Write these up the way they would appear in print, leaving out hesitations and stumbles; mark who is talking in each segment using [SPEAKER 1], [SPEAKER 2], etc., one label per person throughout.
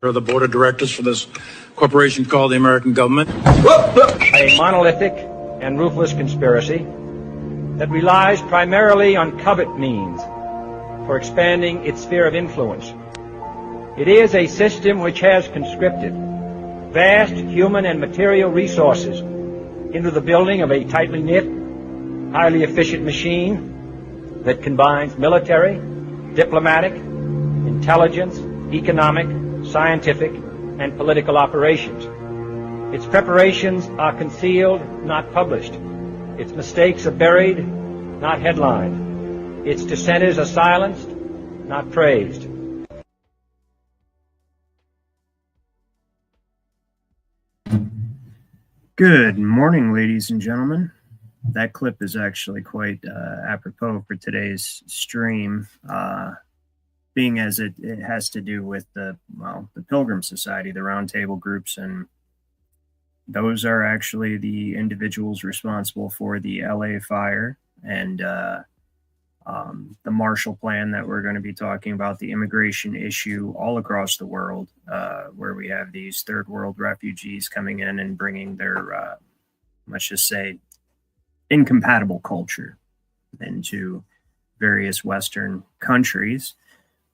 [SPEAKER 1] Of the board of directors for this corporation called the American government.
[SPEAKER 2] A monolithic and ruthless conspiracy that relies primarily on covert means for expanding its sphere of influence. It is a system which has conscripted vast human and material resources into the building of a tightly knit, highly efficient machine that combines military, diplomatic, intelligence, economic, scientific, and political operations. Its preparations are concealed, not published. Its mistakes are buried, not headlined. Its dissenters are silenced, not praised.
[SPEAKER 3] Good morning, ladies and gentlemen. That clip is actually quite apropos for today's stream. Being as it has to do with the Pilgrim Society, the roundtable groups, and those are actually the individuals responsible for the LA fire and the Marshall Plan that we're going to be talking about, the immigration issue all across the world, where we have these third world refugees coming in and bringing their, let's just say, incompatible culture into various Western countries.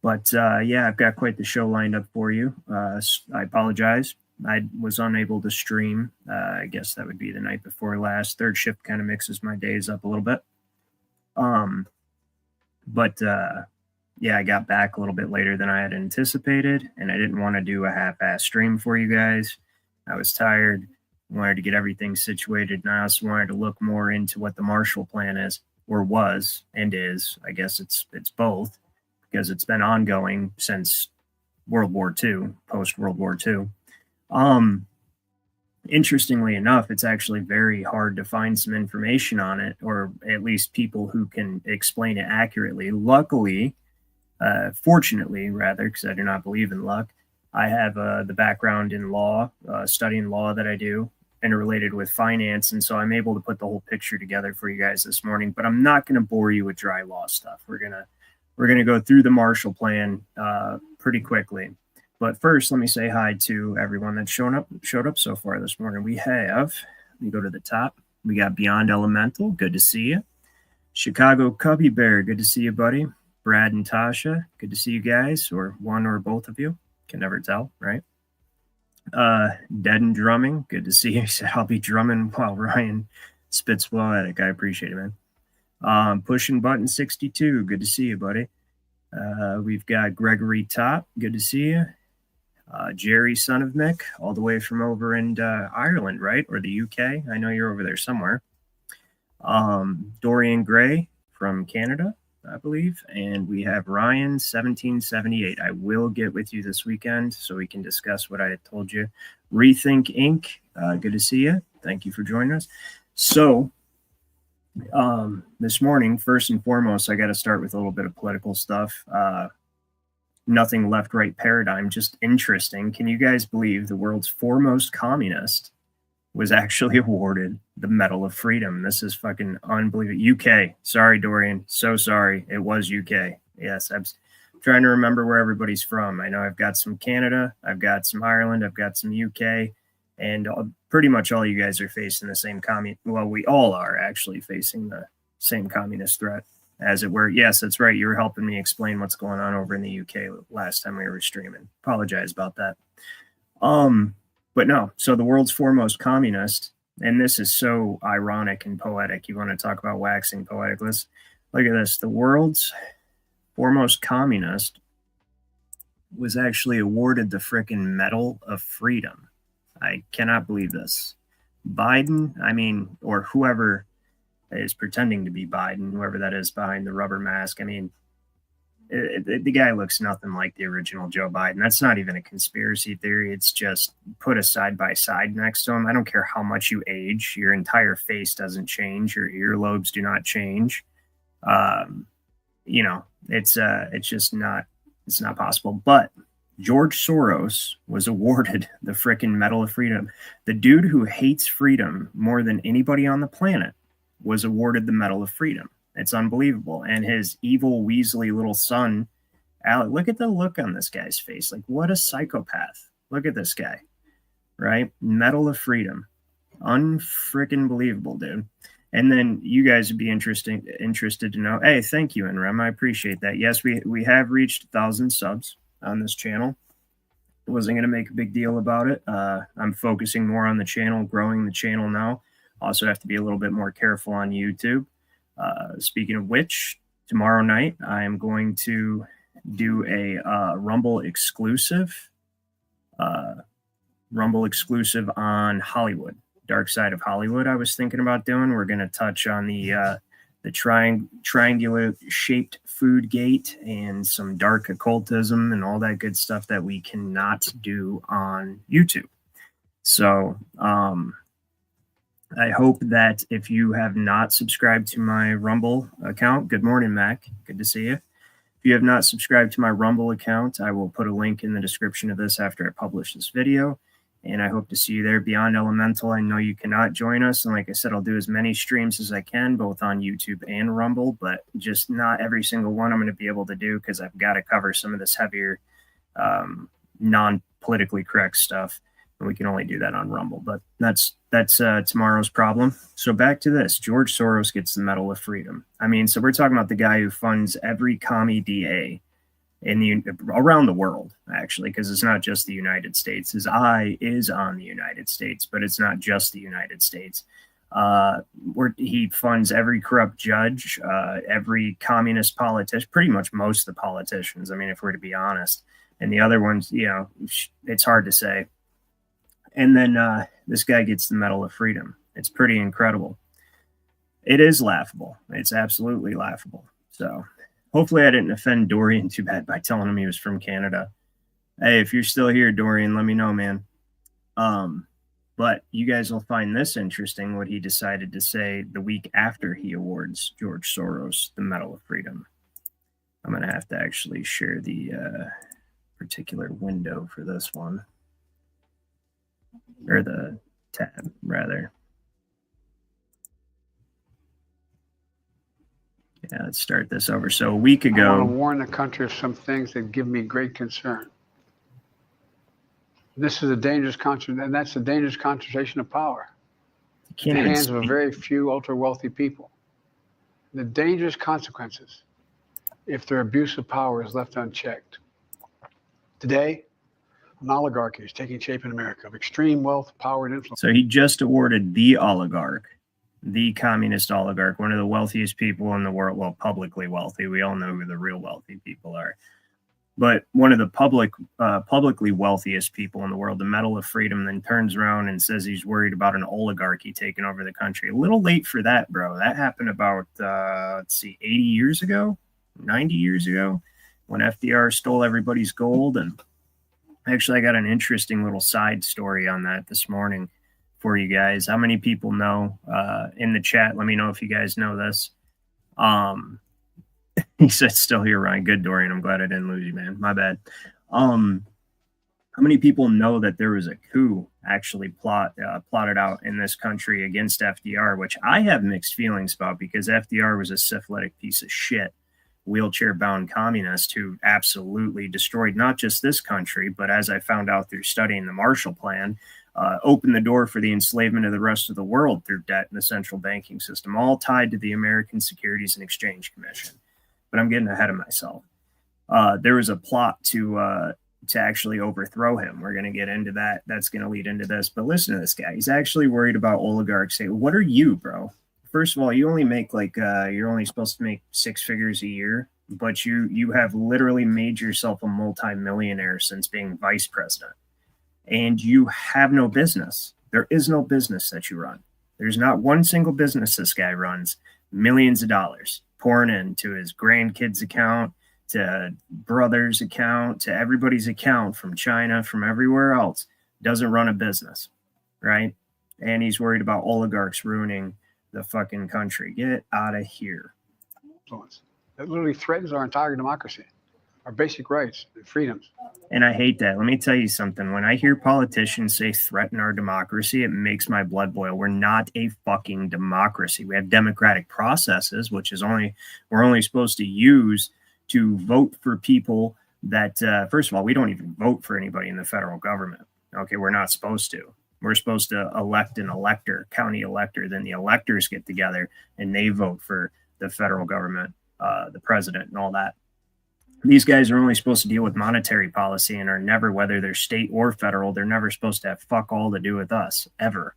[SPEAKER 3] But yeah, I've got quite the show lined up for you. I apologize. I was unable to stream. I guess that would be the night before last. Third shift kind of mixes my days up a little bit. But yeah, I got back a little bit later than I had anticipated, and I didn't want to do a half-ass stream for you guys. I was tired, wanted to get everything situated, and I also wanted to look more into what the Marshall Plan is, or was, and is. I guess it's both, because it's been ongoing since World War II, post-World War II. Interestingly enough, it's actually very hard to find some information on it, or at least people who can explain it accurately. Luckily, fortunately, rather, because I do not believe in luck, I have the background in law, studying law that I do, interrelated with finance, and so I'm able to put the whole picture together for you guys this morning. But I'm not going to bore you with dry law stuff. We're gonna go through the Marshall Plan pretty quickly. But first, let me say hi to everyone that showed up so far this morning. We have, let me go to the top. We got Beyond Elemental, good to see you. Chicago Cubby Bear, good to see you, buddy. Brad and Tasha, good to see you guys, or one or both of you. Can never tell, right? Dead and Drumming, good to see you. I'll be drumming while Ryan spits poetic. I appreciate it, man. Pushing Button 62, good to see you, buddy. We've got Gregory Top, good to see you. Jerry, son of Mick, all the way from over in Ireland, right? Or the UK. I know you're over there somewhere. Dorian Gray from Canada, I believe. And we have Ryan, 1778. I will get with you this weekend so we can discuss what I had told you. Rethink Inc., good to see you. Thank you for joining us. So, this morning, first and foremost, I got to start with a little bit of political stuff. Nothing left-right paradigm, just interesting. Can you guys believe the world's foremost communist was actually awarded the Medal of Freedom? This is fucking unbelievable. UK. Sorry, Dorian. So sorry. It was UK. Yes, I'm trying to remember where everybody's from. I know I've got some Canada, I've got some Ireland, I've got some UK, and pretty much all you guys are facing the same well, we all are actually facing the same communist threat, as it were. Yes, that's right. You were helping me explain what's going on over in the UK last time we were streaming. Apologize about that. But no, so the world's foremost communist, and this is so ironic and poetic. You want to talk about waxing poetic? Let's look at this. The world's foremost communist was actually awarded the frickin' Medal of Freedom. I cannot believe this. Biden, I mean, or whoever is pretending to be Biden, whoever that is behind the rubber mask. I mean, the guy looks nothing like the original Joe Biden. That's not even a conspiracy theory. It's just put a side by side next to him. I don't care how much you age. Your entire face doesn't change. Your earlobes do not change. You know, it's just not, it's not possible. But George Soros was awarded the frickin' Medal of Freedom. The dude who hates freedom more than anybody on the planet was awarded the Medal of Freedom. It's unbelievable. And his evil Weasley little son Alec, look at the look on this guy's face. Like, what a psychopath. Look at this guy, right? Medal of Freedom. Unfreaking believable, dude. And then you guys would be interested to know, hey, thank you, Enrem. I appreciate that. Yes, we have reached 1,000 subs on this channel. I wasn't going to make a big deal about it. I'm focusing more on the channel, growing the channel now. Also have to be a little bit more careful on YouTube. Speaking of which, tomorrow night, I am going to do a Rumble exclusive on Hollywood. Dark Side of Hollywood I was thinking about doing. We're going to touch on the triangular shaped food gate and some dark occultism and all that good stuff that we cannot do on YouTube. So I hope that if you have not subscribed to my Rumble account, good morning, Mac. Good to see you. If you have not subscribed to my Rumble account, I will put a link in the description of this after I publish this video. And I hope to see you there. Beyond Elemental, I know you cannot join us. And like I said, I'll do as many streams as I can, both on YouTube and Rumble, but just not every single one I'm going to be able to do because I've got to cover some of this heavier, non-politically correct stuff. And we can only do that on Rumble. But that's tomorrow's problem. So back to this. George Soros gets the Medal of Freedom. I mean, so we're talking about the guy who funds every commie DA around the world, actually, because it's not just the United States. His eye is on the United States, but it's not just the United States. He funds every corrupt judge, every communist politician, pretty much most of the politicians. I mean, if we're to be honest, and the other ones, you know, it's hard to say. And then this guy gets the Medal of Freedom. It's pretty incredible. It is laughable. It's absolutely laughable. So hopefully I didn't offend Dorian too bad by telling him he was from Canada. Hey, if you're still here, Dorian, let me know, man. But you guys will find this interesting, what he decided to say the week after he awards George Soros the Medal of Freedom. I'm going to have to actually share the particular window for this one. Or the tab, rather. Yeah, let's start this over. So a week ago,
[SPEAKER 4] I want to warn the country of some things that give me great concern. This is a dangerous concentration, and that's a dangerous concentration of power in the hands of a very few ultra-wealthy people. The dangerous consequences if their abuse of power is left unchecked. Today, an oligarchy is taking shape in America of extreme wealth, power, and influence.
[SPEAKER 3] So he just awarded the oligarch, the communist oligarch, one of the wealthiest people in the world. Well, publicly wealthy. We all know who the real wealthy people are. But one of the publicly wealthiest people in the world, the Medal of Freedom, then turns around and says he's worried about an oligarchy taking over the country. A little late for that, bro. That happened about, 80 years ago, 90 years ago, when FDR stole everybody's gold. And actually, I got an interesting little side story on that this morning for you guys. How many people know in the chat? Let me know if you guys know this. He said, still here, Ryan. Good, Dorian. I'm glad I didn't lose you, man. My bad. How many people know that there was a coup actually plotted out in this country against FDR, which I have mixed feelings about because FDR was a syphilitic piece of shit, wheelchair-bound communist who absolutely destroyed not just this country, but as I found out through studying the Marshall Plan, opened the door for the enslavement of the rest of the world through debt and the central banking system, all tied to the American Securities and Exchange Commission. But I'm getting ahead of myself. There was a plot to actually overthrow him. We're going to get into that. That's going to lead into this. But listen to this guy. He's actually worried about oligarchs. Say, what are you, bro? First of all, you only make you're only supposed to make 6 figures a year, but you have literally made yourself a multimillionaire since being vice president. And you have no business. There is no business that you run. There's not one single business this guy runs. Millions of dollars pouring into his grandkids' account, to brother's account, to everybody's account from China, from everywhere else. Doesn't run a business, right? And he's worried about oligarchs ruining the fucking country. Get out of here.
[SPEAKER 4] That literally threatens our entire democracy, our basic rights and freedoms.
[SPEAKER 3] And I hate that. Let me tell you something. When I hear politicians say threaten our democracy, it makes my blood boil. We're not a fucking democracy. We have democratic processes, which is we're only supposed to use to vote for people that, first of all, we don't even vote for anybody in the federal government. Okay, we're not supposed to. We're supposed to elect an elector, county elector. Then the electors get together and they vote for the federal government, the president and all that. These guys are only supposed to deal with monetary policy and are never, whether they're state or federal, they're never supposed to have fuck all to do with us, ever.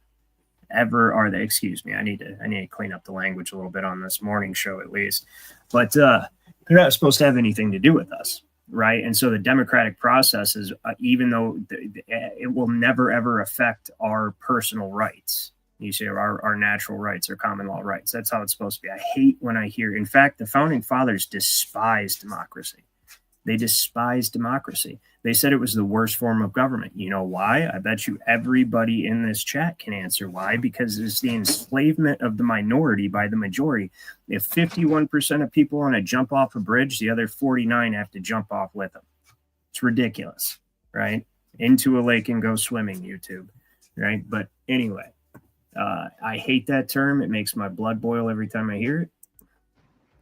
[SPEAKER 3] Ever are they? Excuse me. I need to clean up the language a little bit on this morning show, at least. But they're not supposed to have anything to do with us, right? And so the democratic process is, even though it will never ever affect our personal rights, you see, our natural rights, our common law rights. That's how it's supposed to be. I hate when I hear. In fact, the founding fathers despised democracy. They despised democracy. They said it was the worst form of government. You know why? I bet you everybody in this chat can answer why. Because it's the enslavement of the minority by the majority. If 51% of people want to jump off a bridge, the other 49 have to jump off with them. It's ridiculous, right? Into a lake and go swimming, YouTube, right? But anyway, I hate that term. It makes my blood boil every time I hear it.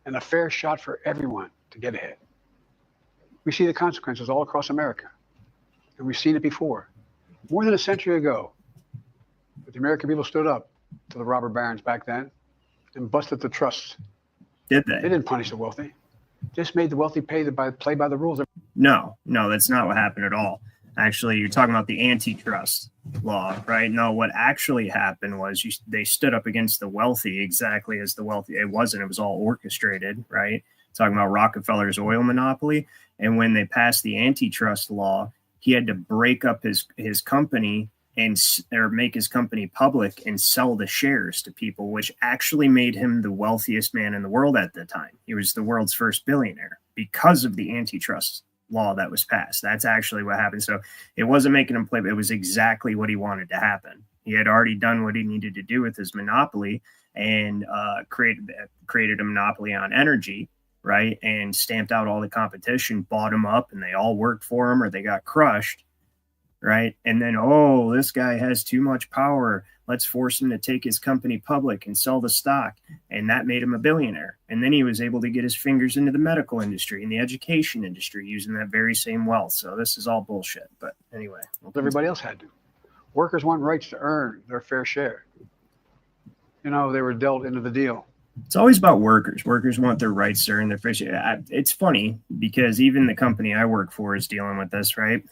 [SPEAKER 4] And a fair shot for everyone to get ahead. We see the consequences all across America. And we've seen it before. More than a century ago, but the American people stood up to the robber barons back then and busted the trusts.
[SPEAKER 3] Did they?
[SPEAKER 4] They didn't punish the wealthy. Just made the wealthy play by the rules.
[SPEAKER 3] No, that's not what happened at all. Actually, you're talking about the antitrust law, right? No, what actually happened was they stood up against the wealthy exactly as the wealthy. It was all orchestrated, right? Talking about Rockefeller's oil monopoly. And when they passed the antitrust law, he had to break up his company or make his company public and sell the shares to people, which actually made him the wealthiest man in the world at the time. He was the world's first billionaire because of the antitrust law that was passed. That's actually what happened. So it wasn't making him play, but it was exactly what he wanted to happen. He had already done what he needed to do with his monopoly and created a monopoly on energy, right? And stamped out all the competition, bought them up, and they all worked for him or they got crushed, right? And then, oh, this guy has too much power. Let's force him to take his company public and sell the stock. And that made him a billionaire. And then he was able to get his fingers into the medical industry and the education industry using that very same wealth. So this is all bullshit. But anyway.
[SPEAKER 4] Everybody else had to. Workers want rights to earn their fair share. You know, they were dealt into the deal.
[SPEAKER 3] It's always about workers. Workers want their rights to earn their fair share. It's funny because even the company I work for is dealing with this, right?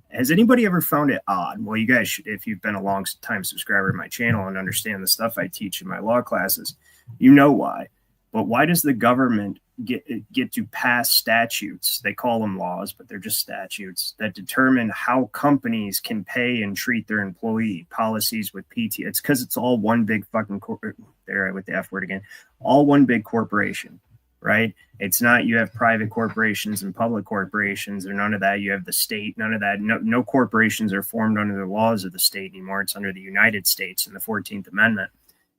[SPEAKER 3] Has anybody ever found it odd? Well, you guys should, if you've been a long time subscriber to my channel and understand the stuff I teach in my law classes, you know why. But why does the government get to pass statutes? They call them laws, but they're just statutes that determine how companies can pay and treat their employee policies with PT. It's because it's all one big fucking there with the F word again, all one big corporation. Right? It's not you have private corporations and public corporations or none of that. You have the state, none of that. No corporations are formed under the laws of the state anymore. It's under the United States and the 14th Amendment,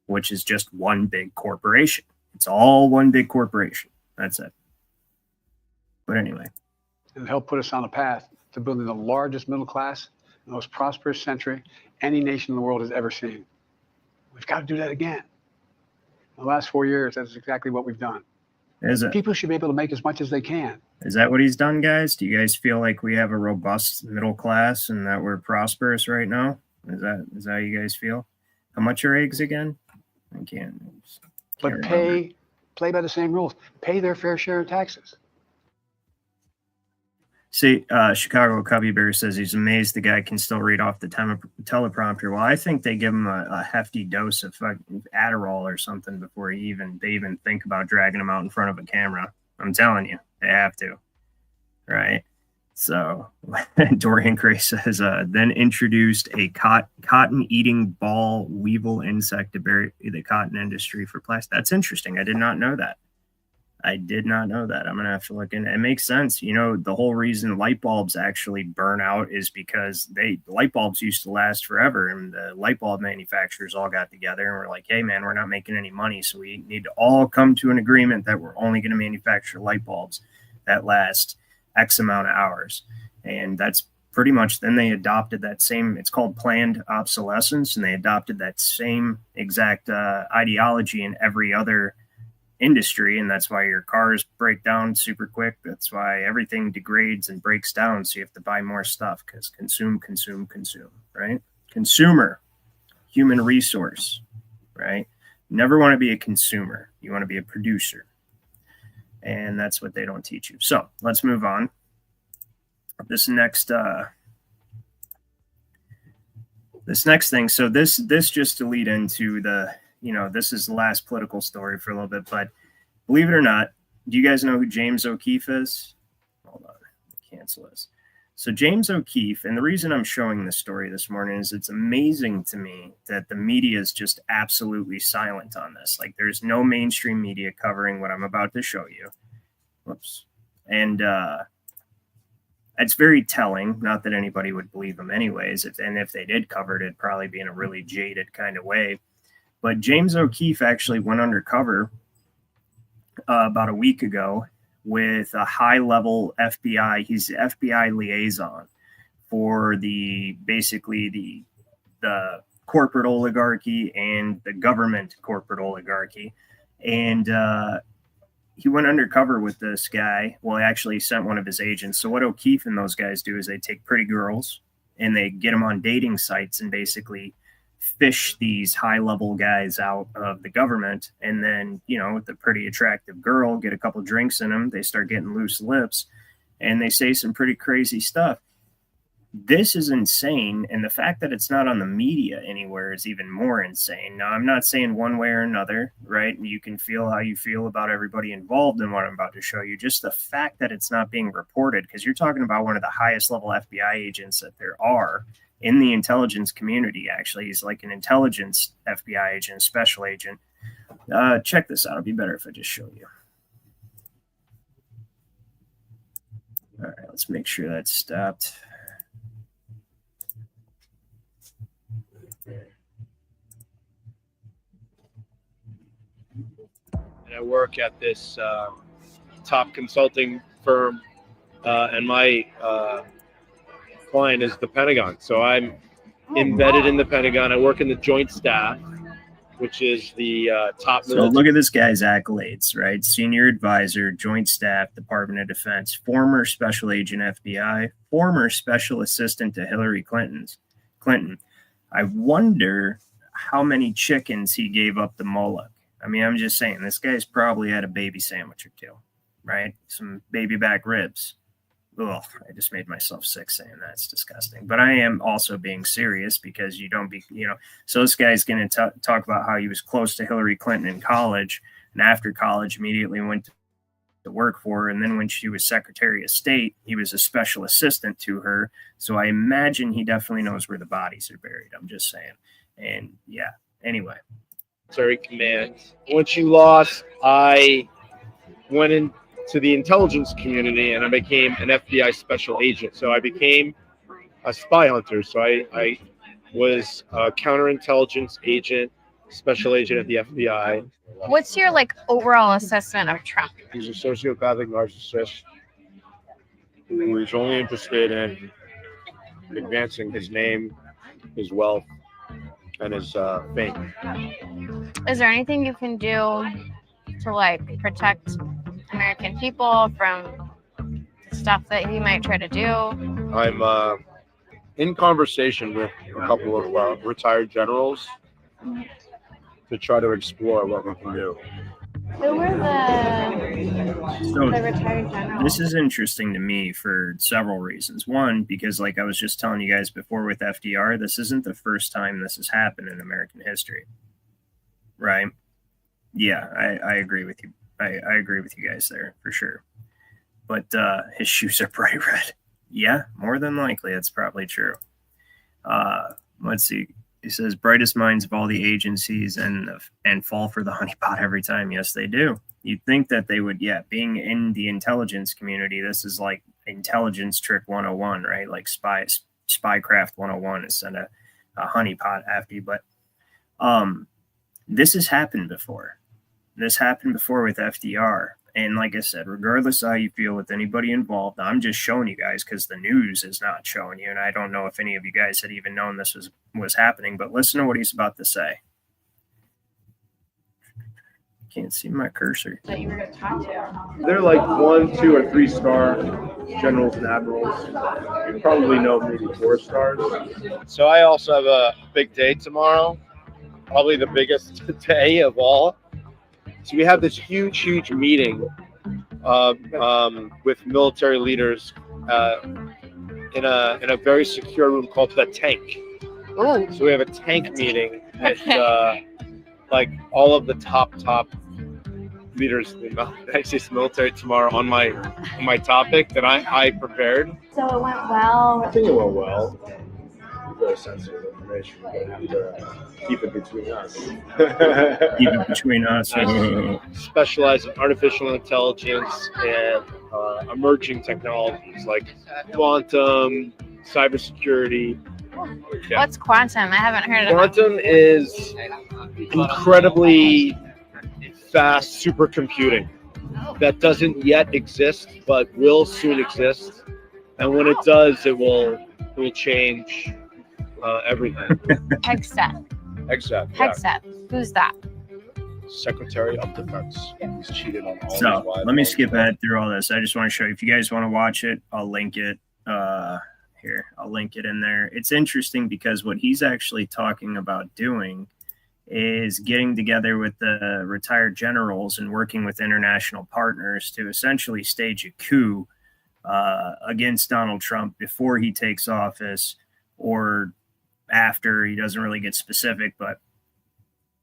[SPEAKER 3] which is just one big corporation. It's all one big corporation. That's it. But anyway.
[SPEAKER 4] And help put us on a path to building the largest middle class, the most prosperous century any nation in the world has ever seen. We've got to do that again. In the last 4 years, that's exactly what we've done.
[SPEAKER 3] Is it?
[SPEAKER 4] People should be able to make as much as they can.
[SPEAKER 3] Is that what he's done, guys? Do you guys feel like we have a robust middle class and that we're prosperous right now? Is that how you guys feel? How much are eggs again? I can't
[SPEAKER 4] But play by the same rules. Pay their fair share of taxes.
[SPEAKER 3] See, Chicago Cubby Bear says he's amazed the guy can still read off the teleprompter. Well, I think they give him a hefty dose of Adderall or something before they even think about dragging him out in front of a camera. I'm telling you, they have to, right? So Dorian Gray says, then introduced a cotton-eating ball weevil insect to bury the cotton industry for plastic. That's interesting. I did not know that. I'm going to have to look into it. It makes sense. You know, the whole reason light bulbs actually burn out is because light bulbs used to last forever. And the light bulb manufacturers all got together and were like, hey, man, we're not making any money. So we need to all come to an agreement that we're only going to manufacture light bulbs that last X amount of hours. And that's pretty much, then they adopted that same, it's called planned obsolescence. And they adopted that same exact ideology in every other industry, and that's why your cars break down super quick. That's why everything degrades and breaks down, so you have to buy more stuff, because consume, right? Consumer, human resource, right? You never want to be a consumer. You want to be a producer. And that's what they don't teach you. So let's move on. This next thing. So this just to lead into the, this is the last political story for a little bit, but believe it or not, do you guys know who James O'Keefe is? Hold on, cancel this. So James O'Keefe, and the reason I'm showing this story this morning is it's amazing to me that the media is just absolutely silent on this. Like, there's no mainstream media covering what I'm about to show you. Whoops. And it's very telling, not that anybody would believe him anyways. If they did cover it, it'd probably be in a really jaded kind of way. But James O'Keefe actually went undercover about a week ago with a high-level FBI. He's the FBI liaison for basically the corporate oligarchy and the government corporate oligarchy. And he went undercover with this guy. Well, he actually sent one of his agents. So what O'Keefe and those guys do is they take pretty girls and they get them on dating sites and basically fish these high-level guys out of the government. And then, with a pretty attractive girl, get a couple drinks in them, they start getting loose lips, and they say some pretty crazy stuff. This is insane, and the fact that it's not on the media anywhere is even more insane. Now, I'm not saying one way or another, right? You can feel how you feel about everybody involved in what I'm about to show you. Just the fact that it's not being reported, because you're talking about one of the highest level FBI agents that there are in the intelligence community. Actually, he's like an intelligence FBI agent, special agent. Check this out. It'd be better if I just show you. All right, let's make sure that's stopped.
[SPEAKER 5] And I work at this top consulting firm, and my client is the Pentagon. So I'm embedded in the Pentagon. I work in the Joint Staff, which is the top military.
[SPEAKER 3] So look at this guy's accolades, right? Senior advisor, Joint Staff, Department of Defense, former special agent FBI, former special assistant to Hillary Clinton. I wonder how many chickens he gave up to Moloch. I mean, I'm just saying, this guy's probably had a baby sandwich or two, right? Some baby back ribs. Ugh, I just made myself sick saying that. It's disgusting. But I am also being serious, because you don't be, so this guy's going to talk about how he was close to Hillary Clinton in college, and after college immediately went to work for her. And then when she was Secretary of State, he was a special assistant to her. So I imagine he definitely knows where the bodies are buried. I'm just saying. And yeah, anyway.
[SPEAKER 5] Military command. Once you lost, I went into the intelligence community and I became an FBI special agent. So I became a spy hunter. So I was a counterintelligence agent, special agent at the FBI.
[SPEAKER 6] What's your overall assessment of Trump?
[SPEAKER 5] He's a sociopathic narcissist who is only interested in advancing his name, his wealth, and his fame.
[SPEAKER 6] Is there anything you can do to protect American people from stuff that he might try to do?
[SPEAKER 5] I'm in conversation with a couple of retired generals to try to explore what we can do.
[SPEAKER 6] Who were the retired generals?
[SPEAKER 3] This is interesting to me for several reasons. One, because like I was just telling you guys before with FDR, this isn't the first time this has happened in American history. Right? Yeah, I agree with you. I agree with you guys there for sure. But his shoes are bright red. Yeah, more than likely, that's probably true. Let's see. He says, brightest minds of all the agencies and fall for the honeypot every time. Yes, they do. You'd think that they would, being in the intelligence community, this is like intelligence trick 101, right? Like spycraft 101 is send a honeypot after you. But this has happened before. This happened before with FDR. And like I said, regardless of how you feel with anybody involved, I'm just showing you guys because the news is not showing you. And I don't know if any of you guys had even known this was happening, but listen to what he's about to say. Can't see my cursor.
[SPEAKER 6] That you were going to talk to.
[SPEAKER 5] They're like 1, 2, or 3-star generals and admirals. You probably know maybe 4 stars. So I also have a big day tomorrow, probably the biggest day of all. So we have this huge meeting with military leaders in a very secure room called the Tank.
[SPEAKER 6] Ooh.
[SPEAKER 5] So we have a tank meeting with like all of the top leaders in the United States military tomorrow on my topic that I prepared.
[SPEAKER 6] So it went well.
[SPEAKER 5] I think it went well. Very sensitive information. We're gonna have to keep it between us.
[SPEAKER 3] Keep it between us.
[SPEAKER 5] Specialize in artificial intelligence and emerging technologies like quantum, cybersecurity. Yeah.
[SPEAKER 6] What's quantum? I haven't heard of it.
[SPEAKER 5] Quantum is incredibly fast supercomputing that doesn't yet exist but will soon exist. And when it does, it will change everything.
[SPEAKER 6] Hegseth. Who's that?
[SPEAKER 5] Secretary of Defense. He's cheated on all.
[SPEAKER 3] So let me skip ahead through all this. I just want to show you. If you guys want to watch it, I'll link it. Here, I'll link it in there. It's interesting because what he's actually talking about doing is getting together with the retired generals and working with international partners to essentially stage a coup against Donald Trump before he takes office or after. He doesn't really get specific, but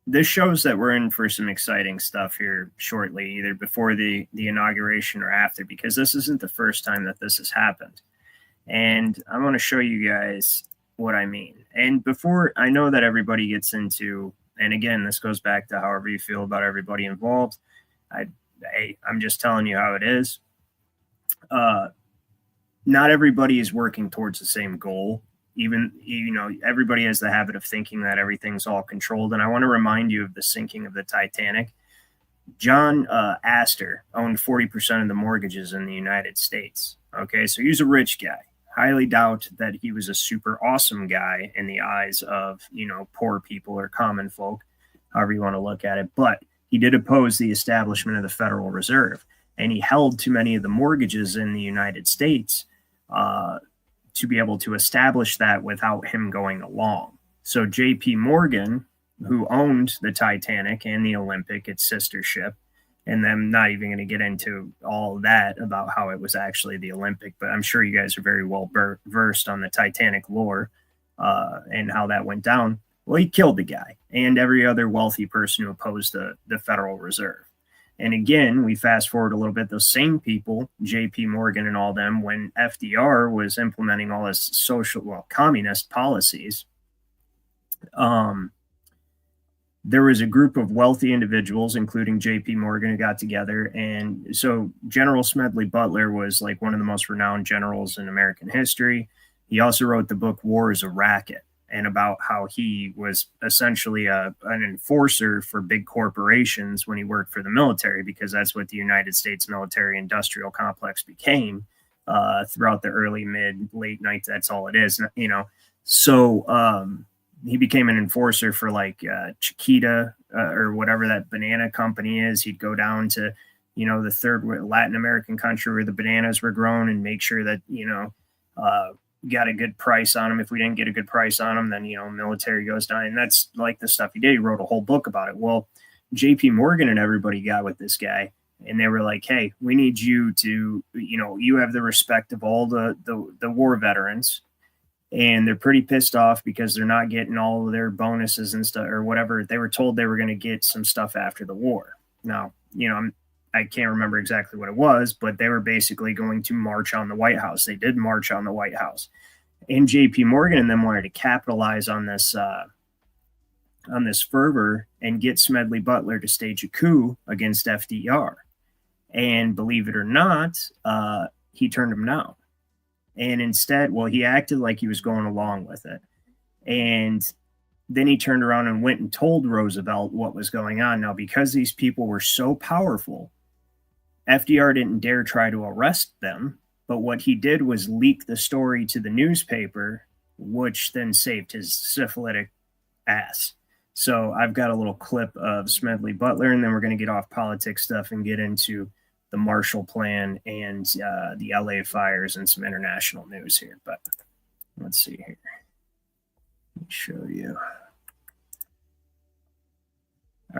[SPEAKER 3] this shows that we're in for some exciting stuff here shortly, either before the inauguration or after, because this isn't the first time that this has happened. And I want to show you guys what I mean. And before, I know that everybody gets into, and again, this goes back to however you feel about everybody involved. I'm just telling you how it is. Not everybody is working towards the same goal. Even, everybody has the habit of thinking that everything's all controlled. And I want to remind you of the sinking of the Titanic. John Astor owned 40% of the mortgages in the United States. Okay, so he's a rich guy. Highly doubt that he was a super awesome guy in the eyes of, poor people or common folk, however you want to look at it. But he did oppose the establishment of the Federal Reserve, and he held too many of the mortgages in the United States to be able to establish that without him going along. So J.P. Morgan, who owned the Titanic and the Olympic, its sister ship, and I'm not even going to get into all of that about how it was actually the Olympic, but I'm sure you guys are very well versed on the Titanic lore and how that went down. Well, he killed the guy and every other wealthy person who opposed the Federal Reserve. And again, we fast forward a little bit, those same people, J.P. Morgan and all them, when FDR was implementing all his communist policies, there was a group of wealthy individuals, including J.P. Morgan, who got together. And so General Smedley Butler was like one of the most renowned generals in American history. He also wrote the book War is a Racket, and about how he was essentially an enforcer for big corporations when he worked for the military, because that's what the United States military industrial complex became throughout the early, mid, late 90s. That's all it is, So he became an enforcer for like Chiquita or whatever that banana company is. He'd go down to, the third Latin American country where the bananas were grown and make sure that, got a good price on them. If we didn't get a good price on them, then, military goes down. And that's like the stuff he did. He wrote a whole book about it. Well, JP Morgan and everybody got with this guy, and they were like, hey, we need you to, you have the respect of all the war veterans. And they're pretty pissed off because they're not getting all of their bonuses and stuff or whatever. They were told they were going to get some stuff after the war. Now, I can't remember exactly what it was, but they were basically going to march on the White House. They did march on the White House. And JP Morgan and them wanted to capitalize on this fervor and get Smedley Butler to stage a coup against FDR. And believe it or not, he turned him down. And instead, he acted like he was going along with it. And then he turned around and went and told Roosevelt what was going on. Now, because these people were so powerful, FDR didn't dare try to arrest them. But what he did was leak the story to the newspaper, which then saved his syphilitic ass. So I've got a little clip of Smedley Butler, and then we're going to get off politics stuff and get into the Marshall Plan and the LA fires and some international news here. But let's see here. Let me show you.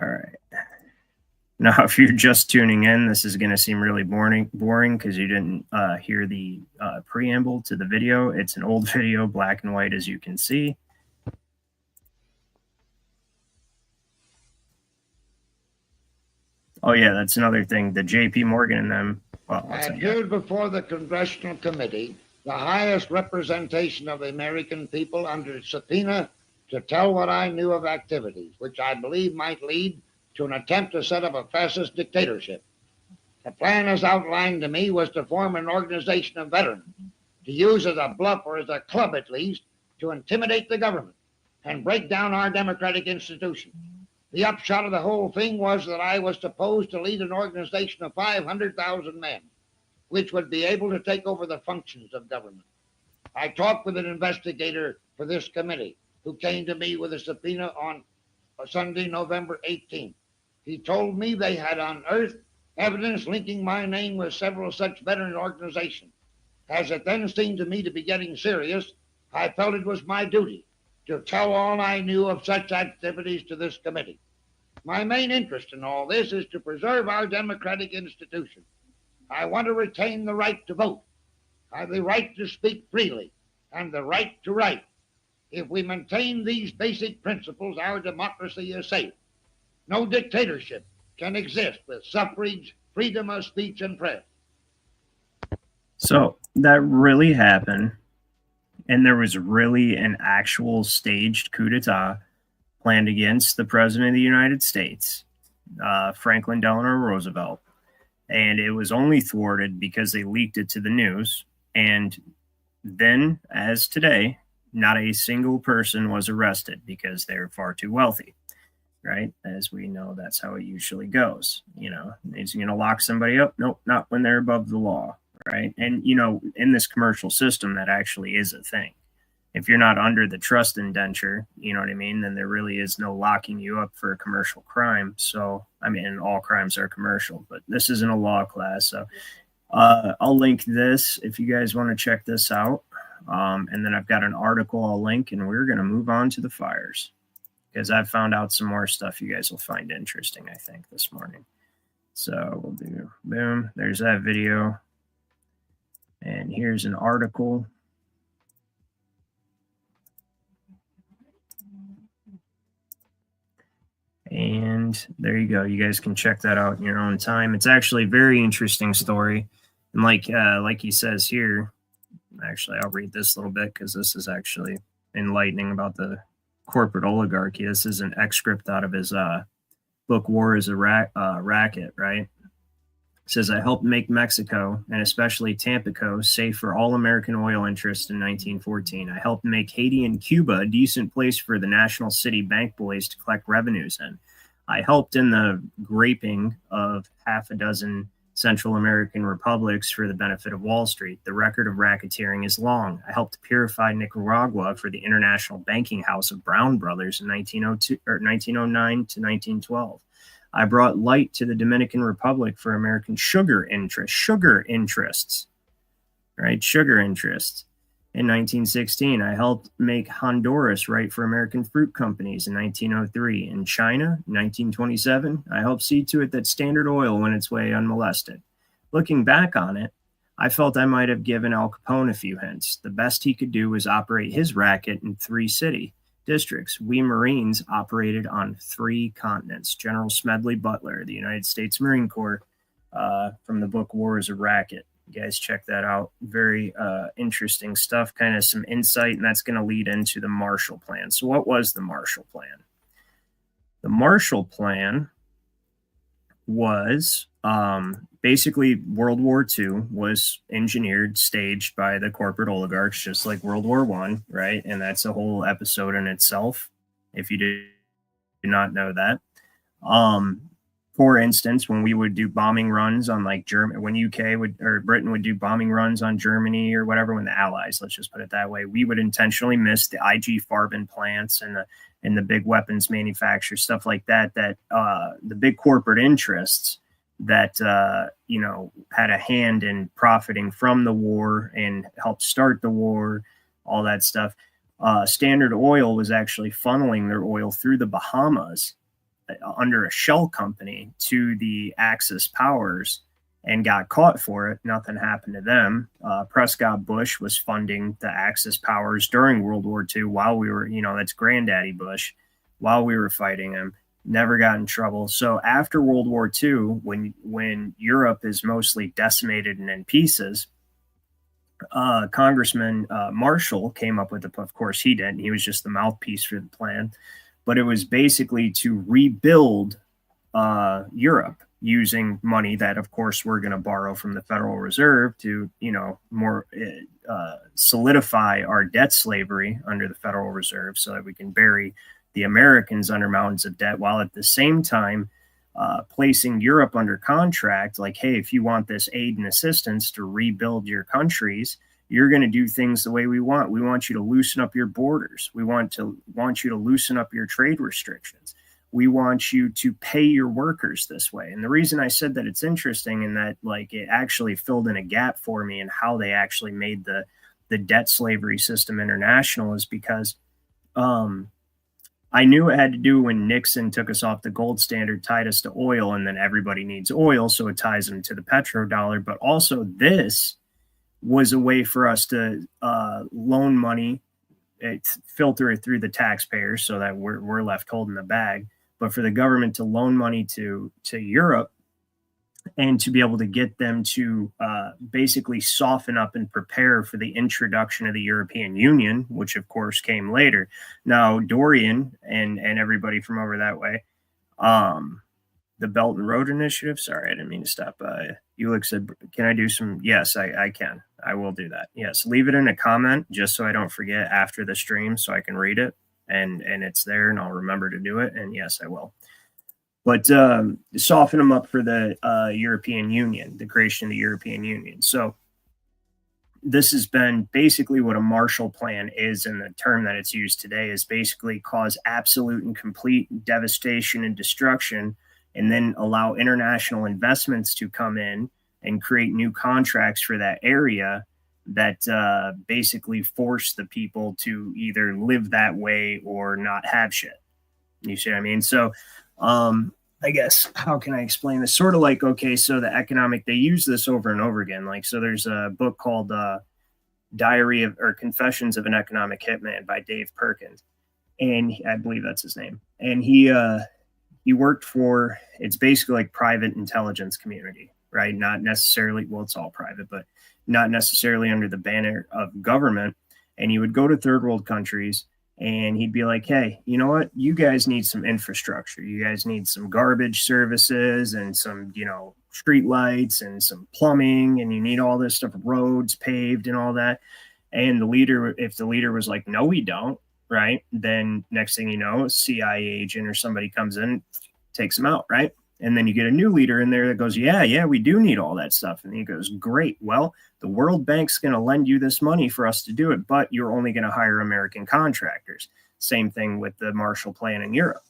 [SPEAKER 3] All right. Now, if you're just tuning in, this is going to seem really boring because you didn't hear the preamble to the video. It's an old video, black and white, as you can see. Oh, yeah, that's another thing. The J.P. Morgan and them. Well,
[SPEAKER 7] I appeared before the Congressional Committee, the highest representation of the American people, under subpoena to tell what I knew of activities, which I believe might lead to an attempt to set up a fascist dictatorship. The plan as outlined to me was to form an organization of veterans, to use as a bluff or as a club at least, to intimidate the government and break down our democratic institutions. The upshot of the whole thing was that I was supposed to lead an organization of 500,000 men, which would be able to take over the functions of government. I talked with an investigator for this committee who came to me with a subpoena on Sunday, November 18th. He told me they had unearthed evidence linking my name with several such veteran organizations. As it then seemed to me to be getting serious, I felt it was my duty to tell all I knew of such activities to this committee. My main interest in all this is to preserve our democratic institution. I want to retain the right to vote, the right to speak freely, and the right to write. If we maintain these basic principles, our democracy is safe. No dictatorship can exist with suffrage, freedom of speech, and press.
[SPEAKER 3] So that really happened. And there was really an actual staged coup d'etat planned against the President of the United States, Franklin Delano Roosevelt. And it was only thwarted because they leaked it to the news. And then, as today, not a single person was arrested because they're far too wealthy, right? As we know, that's how it usually goes. You know, is he going to lock somebody up? Nope, not when they're above the law. Right. And, you know, in this commercial system, that actually is a thing. If you're not under the trust indenture, you know what I mean, then there really is no locking you up for a commercial crime. So, I mean, all crimes are commercial, but this isn't a law class. So I'll link this if you guys want to check this out. And then I've got an article I'll link, and we're going to move on to the fires because I've found out some more stuff you guys will find interesting, I think, this morning. So we'll do boom. There's that video. And here's an article. And there you go. You guys can check that out in your own time. It's actually a very interesting story. And like he says here, actually, I'll read this a little bit because this is actually enlightening about the corporate oligarchy. This is an excerpt out of his book, War is a Racket, right? It says, I helped make Mexico, and especially Tampico, safe for all American oil interests in 1914. I helped make Haiti and Cuba a decent place for the national city bank boys to collect revenues in. I helped in the graping of half a dozen Central American republics for the benefit of Wall Street. The record of racketeering is long. I helped purify Nicaragua for the international banking house of Brown Brothers in 1909 to 1912. I brought light to the Dominican Republic for American sugar interests, right? Sugar interests. In 1916, I helped make Honduras right for American fruit companies in 1903. In China, 1927, I helped see to it that Standard Oil went its way unmolested. Looking back on it, I felt I might have given Al Capone a few hints. The best he could do was operate his racket in 3 city districts. We Marines operated on 3 continents. General Smedley Butler, the United States Marine Corps, from the book War is a Racket. You guys check that out. Very interesting stuff, kind of some insight, and that's going to lead into the Marshall Plan. So what was the Marshall Plan? The Marshall Plan was basically World War II was engineered, staged by the corporate oligarchs, just like World War I, right? And that's a whole episode in itself, if you did not know that. For instance, when we would do bombing runs on like Germany, when UK would or Britain would do bombing runs on Germany or whatever, when the Allies, let's just put it that way, we would intentionally miss the IG Farben plants and and the big weapons manufacturers, stuff like that, the big corporate interests that, had a hand in profiting from the war and helped start the war, all that stuff. Standard Oil was actually funneling their oil through the Bahamas under a shell company to the Axis powers and got caught for it. Nothing happened to them. Prescott Bush was funding the Axis powers during World War II while we were, that's Granddaddy Bush, while we were fighting him. Never got in trouble. So after World War II, when Europe is mostly decimated and in pieces, Congressman Marshall came up with it. Of course, he didn't. He was just the mouthpiece for the plan. But it was basically to rebuild Europe using money that, of course, we're going to borrow from the Federal Reserve to, more solidify our debt slavery under the Federal Reserve so that we can bury the Americans under mountains of debt, while at the same time placing Europe under contract, like, hey, if you want this aid and assistance to rebuild your countries, you're going to do things the way we want. We want you to loosen up your borders. We want you to loosen up your trade restrictions. We want you to pay your workers this way. And the reason I said that it's interesting and that, like, it actually filled in a gap for me in how they actually made the debt slavery system international is because I knew it had to do when Nixon took us off the gold standard, tied us to oil, and then everybody needs oil, so it ties them to the petrodollar. But also this was a way for us to loan money, filter it through the taxpayers so that we're left holding the bag, but for the government to loan money to Europe and to be able to get them to basically soften up and prepare for the introduction of the European Union, which of course came later. Now, Dorian and everybody from over that way, the Belt and Road Initiative, sorry, I didn't mean to stop. Ulick said, can I do some? Yes, I can. I will do that. Yes, leave it in a comment just so I don't forget after the stream so I can read it and it's there and I'll remember to do it. And yes, I will. But soften them up for the European Union, the creation of the European Union. So this has been basically what a Marshall Plan is, and the term that it's used today is basically cause absolute and complete devastation and destruction, and then allow international investments to come in and create new contracts for that area that basically force the people to either live that way or not have shit. You see what I mean? So I guess, how can I explain this? Sort of like, okay, so they use this over and over again. Like, so there's a book called Diary of, or Confessions of an Economic Hitman by Dave Perkins. And I believe that's his name. And he worked for, it's basically like private intelligence community, right? Not necessarily, well, it's all private, but not necessarily under the banner of government. And he would go to third world countries and he'd be like, hey, you know what? You guys need some infrastructure. You guys need some garbage services and some, street lights and some plumbing, and you need all this stuff, roads paved and all that. And if the leader was like, no, we don't, right? Then next thing you know, a CIA agent or somebody comes in, takes them out, right? And then you get a new leader in there that goes, yeah, we do need all that stuff. And he goes, great. Well, the World Bank's going to lend you this money for us to do it, but you're only going to hire American contractors. Same thing with the Marshall Plan in Europe.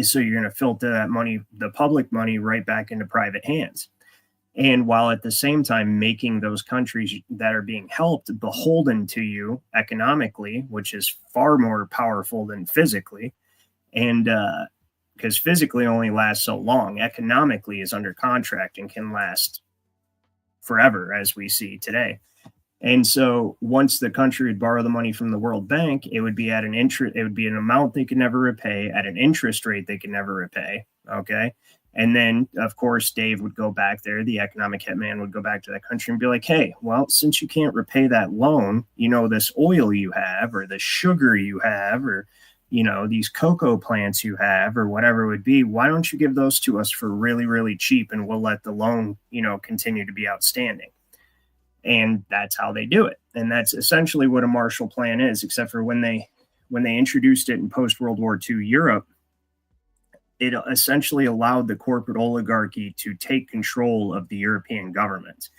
[SPEAKER 3] So you're going to filter that money, the public money, right back into private hands. And while at the same time making those countries that are being helped beholden to you economically, which is far more powerful than physically. And, because physically only lasts so long, economically is under contract and can last forever, as we see today. And so once the country would borrow the money from the World Bank, it would be at an it would be an amount they could never repay at an interest rate they could never repay. Okay. And then, of course, Dave would go back there. The economic hitman would go back to that country and be like, hey, well, since you can't repay that loan, this oil you have, or the sugar you have, or these cocoa plants you have, or whatever it would be, why don't you give those to us for really, really cheap, and we'll let the loan, continue to be outstanding. And that's how they do it. And that's essentially what a Marshall Plan is, except for when they introduced it in post-World War II Europe, it essentially allowed the corporate oligarchy to take control of the European government.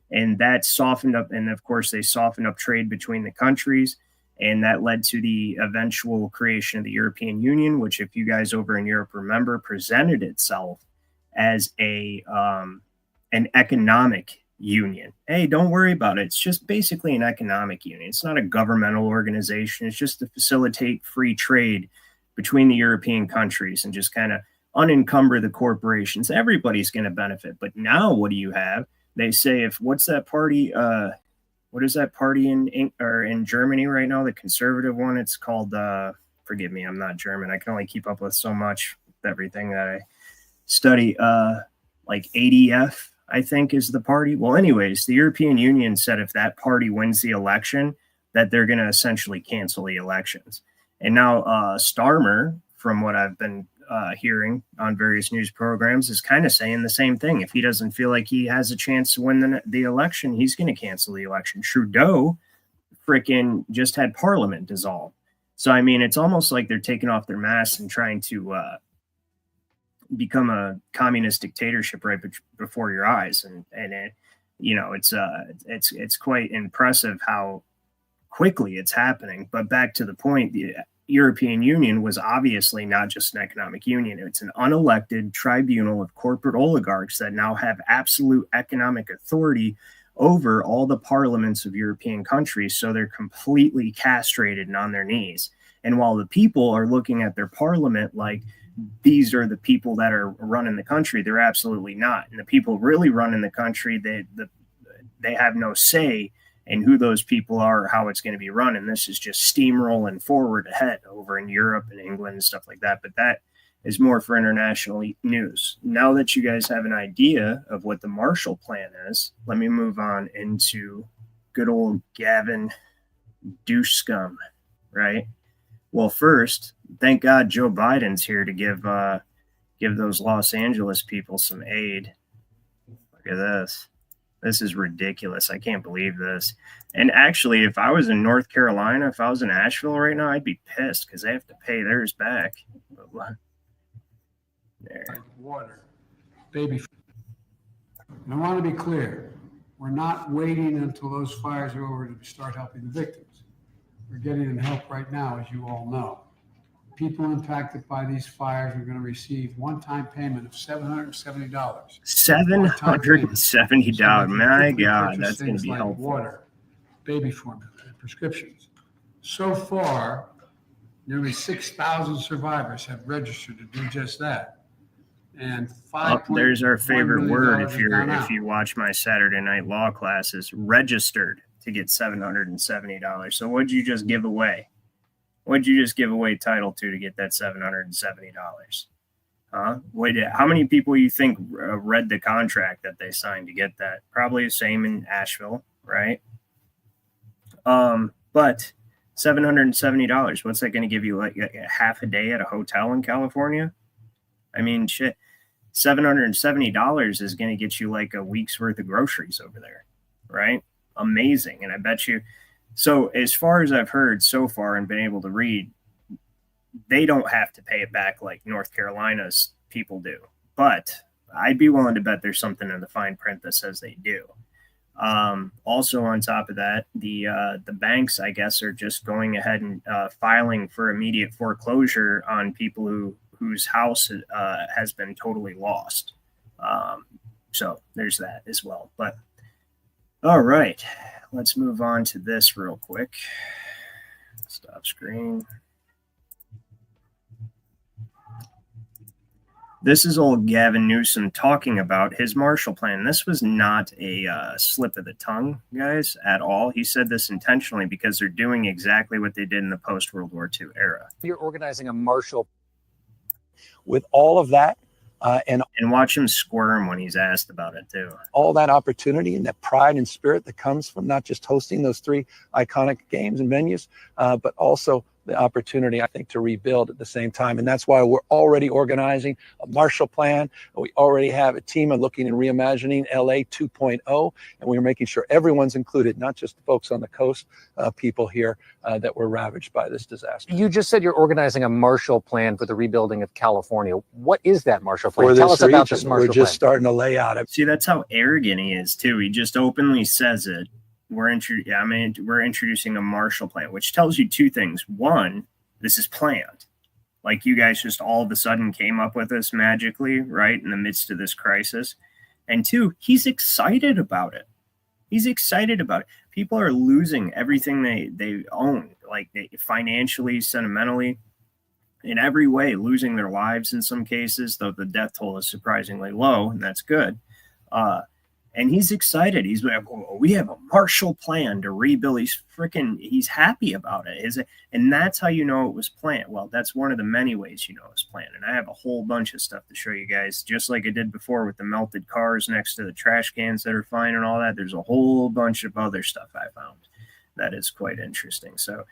[SPEAKER 3] And that softened up, and of course they softened up trade between the countries. And that led to the eventual creation of the European Union, which, if you guys over in Europe remember, presented itself as an economic union. Hey, don't worry about it. It's just basically an economic union. It's not a governmental organization. It's just to facilitate free trade between the European countries and just kind of unencumber the corporations. Everybody's going to benefit. But now what do you have? They say, what's that party? What is that party in Germany right now? The conservative one. It's called, forgive me, I'm not German. I can only keep up with so much with everything that I study. Like ADF, I think, is the party. Well, anyways, the European Union said if that party wins the election, that they're going to essentially cancel the elections. And now Starmer, from what I've been hearing on various news programs, is kind of saying the same thing. If he doesn't feel like he has a chance to win the election, he's going to cancel the election. Trudeau freaking just had Parliament dissolved. So, I mean, it's almost like they're taking off their masks and trying to become a communist dictatorship right before your eyes. And it, you know, it's quite impressive how quickly it's happening. But back to the point, the European Union was obviously not just an economic union. It's an unelected tribunal of corporate oligarchs that now have absolute economic authority over all the parliaments of European countries. So they're completely castrated and on their knees. And while the people are looking at their parliament like these are the people that are running the country, they're absolutely not. And the people really running the country, they have no say in who those people are or how it's going to be run. And this is just steamrolling forward ahead over in Europe and England and stuff like that. But that is more for international news. Now that you guys have an idea of what the Marshall Plan is, let me move on into good old Gavin douche scum, right? Well, first, thank God Joe Biden's here to give those Los Angeles people some aid. Look at this. This is ridiculous. I can't believe this. And actually, if I was in North Carolina, if I was in Asheville right now, I'd be pissed because they have to pay theirs back. There.
[SPEAKER 8] Water, baby. And I want to be clear. We're not waiting until those fires are over to start helping the victims. We're getting them help right now, as you all know. People impacted by these fires are going to receive one-time payment of $770.
[SPEAKER 3] $770. My God, that's going to be helpful.
[SPEAKER 8] Water, baby formula, and prescriptions. So far, nearly 6,000 survivors have registered to do just that. And
[SPEAKER 3] there's our favorite word if you watch my Saturday Night Law classes, registered to get $770. So what'd you just give away? What'd you just give away title to get that $770? Huh? How many people you think read the contract that they signed to get that? Probably the same in Asheville, right? But $770, what's that going to give you, like a half a day at a hotel in California? I mean, shit, $770 is going to get you like a week's worth of groceries over there, right? Amazing. And I bet you, so as far as I've heard so far and been able to read, they don't have to pay it back like North Carolina's people do. But I'd be willing to bet there's something in the fine print that says they do. Also, on top of that, the banks, I guess, are just going ahead and filing for immediate foreclosure on people whose house has been totally lost. So there's that as well. But all right, let's move on to this real quick. Stop screen. This is old Gavin Newsom talking about his Marshall Plan. This was not a slip of the tongue, guys, at all. He said this intentionally because they're doing exactly what they did in the post-World War II era.
[SPEAKER 9] You're organizing a Marshall with all of that. And
[SPEAKER 3] watch him squirm when he's asked about it, too.
[SPEAKER 9] All that opportunity and that pride and spirit that comes from not just hosting those three iconic games and venues, but also the opportunity, I think, to rebuild at the same time. And that's why we're already organizing a Marshall Plan. We already have a team of looking and reimagining LA 2.0. And we're making sure everyone's included, not just the folks on the coast, people here that were ravaged by this disaster.
[SPEAKER 10] You just said you're organizing a Marshall Plan for the rebuilding of California. What is that Marshall Plan? Tell us about this Marshall Plan.
[SPEAKER 9] We're just starting to lay out it.
[SPEAKER 3] See, that's how arrogant he is, too. He just openly says it. we're introducing a Marshall Plan, which tells you two things. One, this is planned. Like you guys just all of a sudden came up with this magically, right, in the midst of this crisis. And two, he's excited about it. He's excited about it. People are losing everything they own, like financially, sentimentally, in every way, losing their lives in some cases, though the death toll is surprisingly low, and that's good. And he's excited. He's like, oh, we have a Marshall Plan to rebuild. He's happy about it. And that's how you know it was planned. Well, that's one of the many ways you know it was planned. And I have a whole bunch of stuff to show you guys, just like I did before with the melted cars next to the trash cans that are fine and all that. There's a whole bunch of other stuff I found that is quite interesting. So,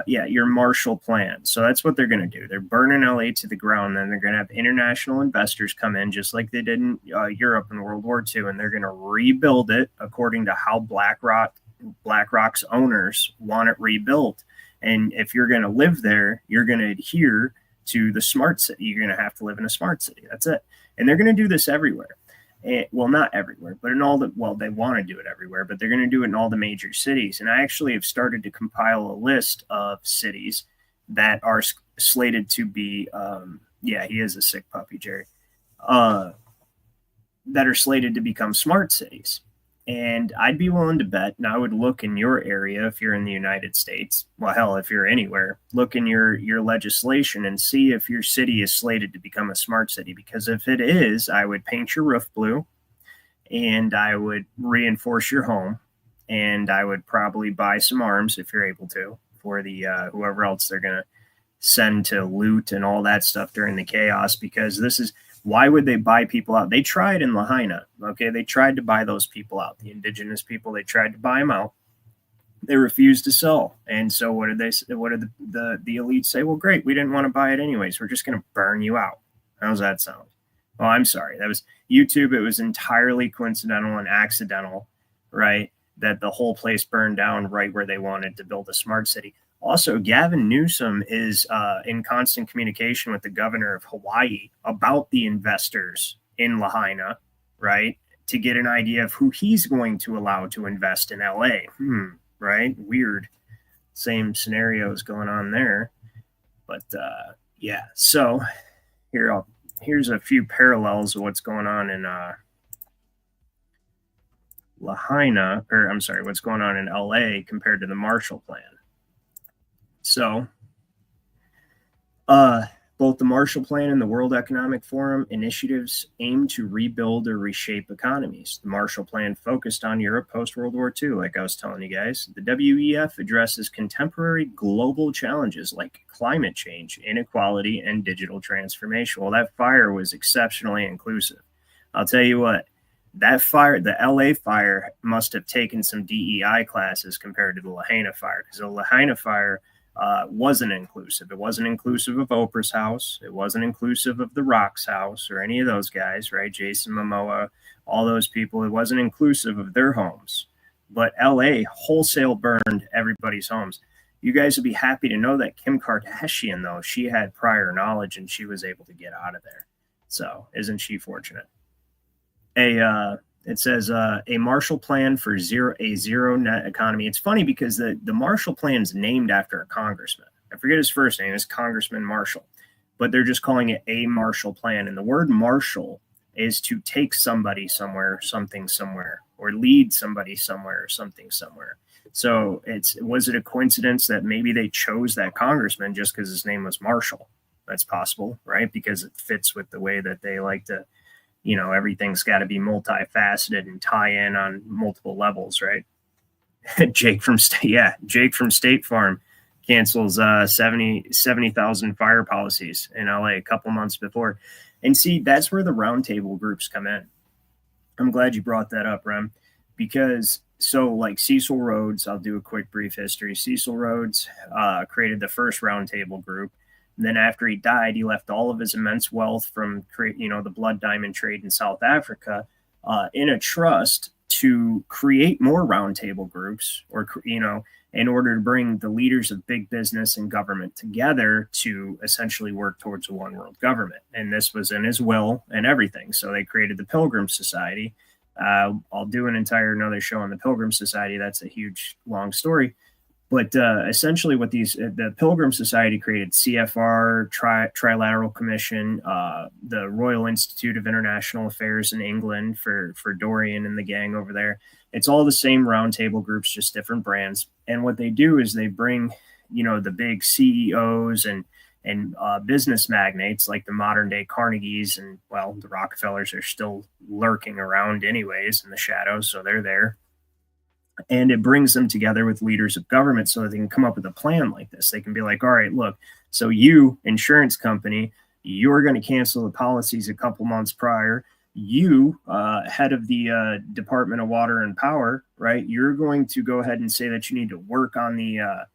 [SPEAKER 3] your Marshall Plan. So that's what they're going to do. They're burning LA to the ground. Then they're going to have international investors come in, just like they did in Europe in World War II, and they're going to rebuild it according to how BlackRock's owners want it rebuilt. And if you're going to live there, you're going to adhere to the smart city. You're going to have to live in a smart city. That's it. And they're going to do this everywhere. Well, not everywhere, but they want to do it everywhere, but they're going to do it in all the major cities. And I actually have started to compile a list of cities that are slated to be, he is a sick puppy, Jerry, that are slated to become smart cities. And I'd be willing to bet, and I would look in your area if you're in the United States, well, hell, if you're anywhere, look in your legislation and see if your city is slated to become a smart city. Because if it is, I would paint your roof blue, and I would reinforce your home, and I would probably buy some arms if you're able to for the whoever else they're going to send to loot and all that stuff during the chaos. Because why would they buy people out? They tried in Lahaina, okay? They tried to buy those people out, the indigenous people. They tried to buy them out. They refused to sell. And so what did they say? What did the elite say? Well, great, we didn't want to buy it anyways. We're just going to burn you out. How's that sound? Well, I'm sorry. That was YouTube. It was entirely coincidental and accidental, right? That the whole place burned down right where they wanted to build a smart city. Also, Gavin Newsom is in constant communication with the governor of Hawaii about the investors in Lahaina, right? To get an idea of who he's going to allow to invest in LA. Right? Weird. Same scenarios going on there. But so here's a few parallels of what's going on in Lahaina, what's going on in LA compared to the Marshall Plan. So, both the Marshall Plan and the World Economic Forum initiatives aim to rebuild or reshape economies. The Marshall Plan focused on Europe post-World War II, like I was telling you guys. The WEF addresses contemporary global challenges like climate change, inequality, and digital transformation. Well, that fire was exceptionally inclusive. I'll tell you what, that fire, the LA fire, must have taken some DEI classes compared to the Lahaina fire, because the Lahaina fire wasn't inclusive. It wasn't inclusive of Oprah's house. It wasn't inclusive of The Rock's house or any of those guys, right? Jason Momoa, all those people. It wasn't inclusive of their homes. But LA wholesale burned everybody's homes. You guys would be happy to know that Kim Kardashian, though, she had prior knowledge and she was able to get out of there. So isn't she fortunate? It says a Marshall Plan for a zero net economy. It's funny because the Marshall Plan is named after a congressman. I forget his first name. It's Congressman Marshall, but they're just calling it a Marshall Plan. And the word Marshall is to take somebody somewhere, something somewhere, or lead somebody somewhere, something somewhere. So was it a coincidence that maybe they chose that congressman just because his name was Marshall? That's possible, right? Because it fits with the way that they like to, everything's got to be multifaceted and tie in on multiple levels, right? Jake from State Farm cancels 70,000 fire policies in LA a couple months before. And see, that's where the roundtable groups come in. I'm glad you brought that up, Rem, because like Cecil Rhodes, I'll do a quick brief history. Cecil Rhodes created the first roundtable group. And then after he died, he left all of his immense wealth from the blood diamond trade in South Africa in a trust to create more roundtable groups, or in order to bring the leaders of big business and government together to essentially work towards a one world government. And this was in his will and everything. So they created the Pilgrim Society I'll do an entire another show on the Pilgrim Society. That's a huge, long story. But essentially what the Pilgrim Society created, CFR, Trilateral Commission, the Royal Institute of International Affairs in England for Dorian and the gang over there. It's all the same roundtable groups, just different brands. And what they do is they bring, the big CEOs and business magnates like the modern day Carnegies, and well, the Rockefellers are still lurking around anyways in the shadows, so they're there. And it brings them together with leaders of government so that they can come up with a plan like this. They can be like, all right, look, so you, insurance company, you're going to cancel the policies a couple months prior. You, head of the Department of Water and Power, right? You're going to go ahead and say that you need to work on the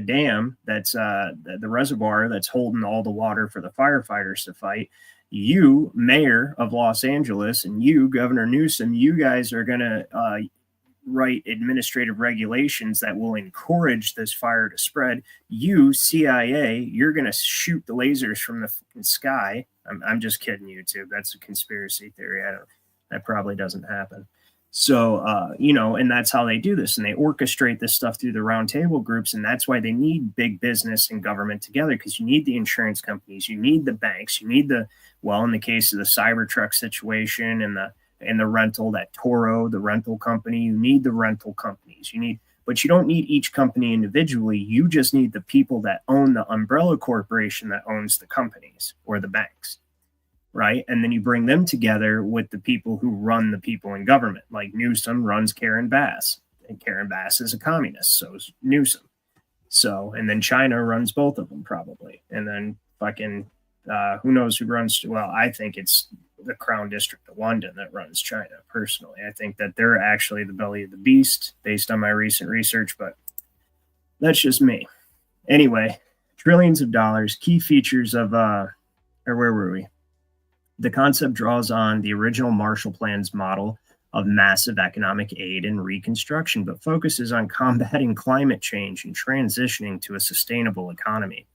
[SPEAKER 3] dam that's the reservoir that's holding all the water for the firefighters to fight. You, mayor of Los Angeles, and you, Governor Newsom, you guys are going to write administrative regulations that will encourage this fire to spread. You, CIA, you're going to shoot the lasers from the sky. I'm just kidding, YouTube. That's a conspiracy theory. That probably doesn't happen. So, and that's how they do this. And they orchestrate this stuff through the roundtable groups. And that's why they need big business and government together, because you need the insurance companies, you need the banks, you need in the case of the Cybertruck situation and the rental, that Toro, the rental company, you need the rental companies. But you don't need each company individually. You just need the people that own the umbrella corporation that owns the companies or the banks. Right. And then you bring them together with the people who run the people in government. Like Newsom runs Karen Bass, and Karen Bass is a communist. So is Newsom. So, and then China runs both of them probably. And then fucking who knows who runs? Well, I think it's the Crown District of London that runs China personally. I think that they're actually the belly of the beast based on my recent research, but that's just me. Anyway, trillions of dollars, key features of, or where were we? The concept draws on the original Marshall Plan's model of massive economic aid and reconstruction, but focuses on combating climate change and transitioning to a sustainable economy.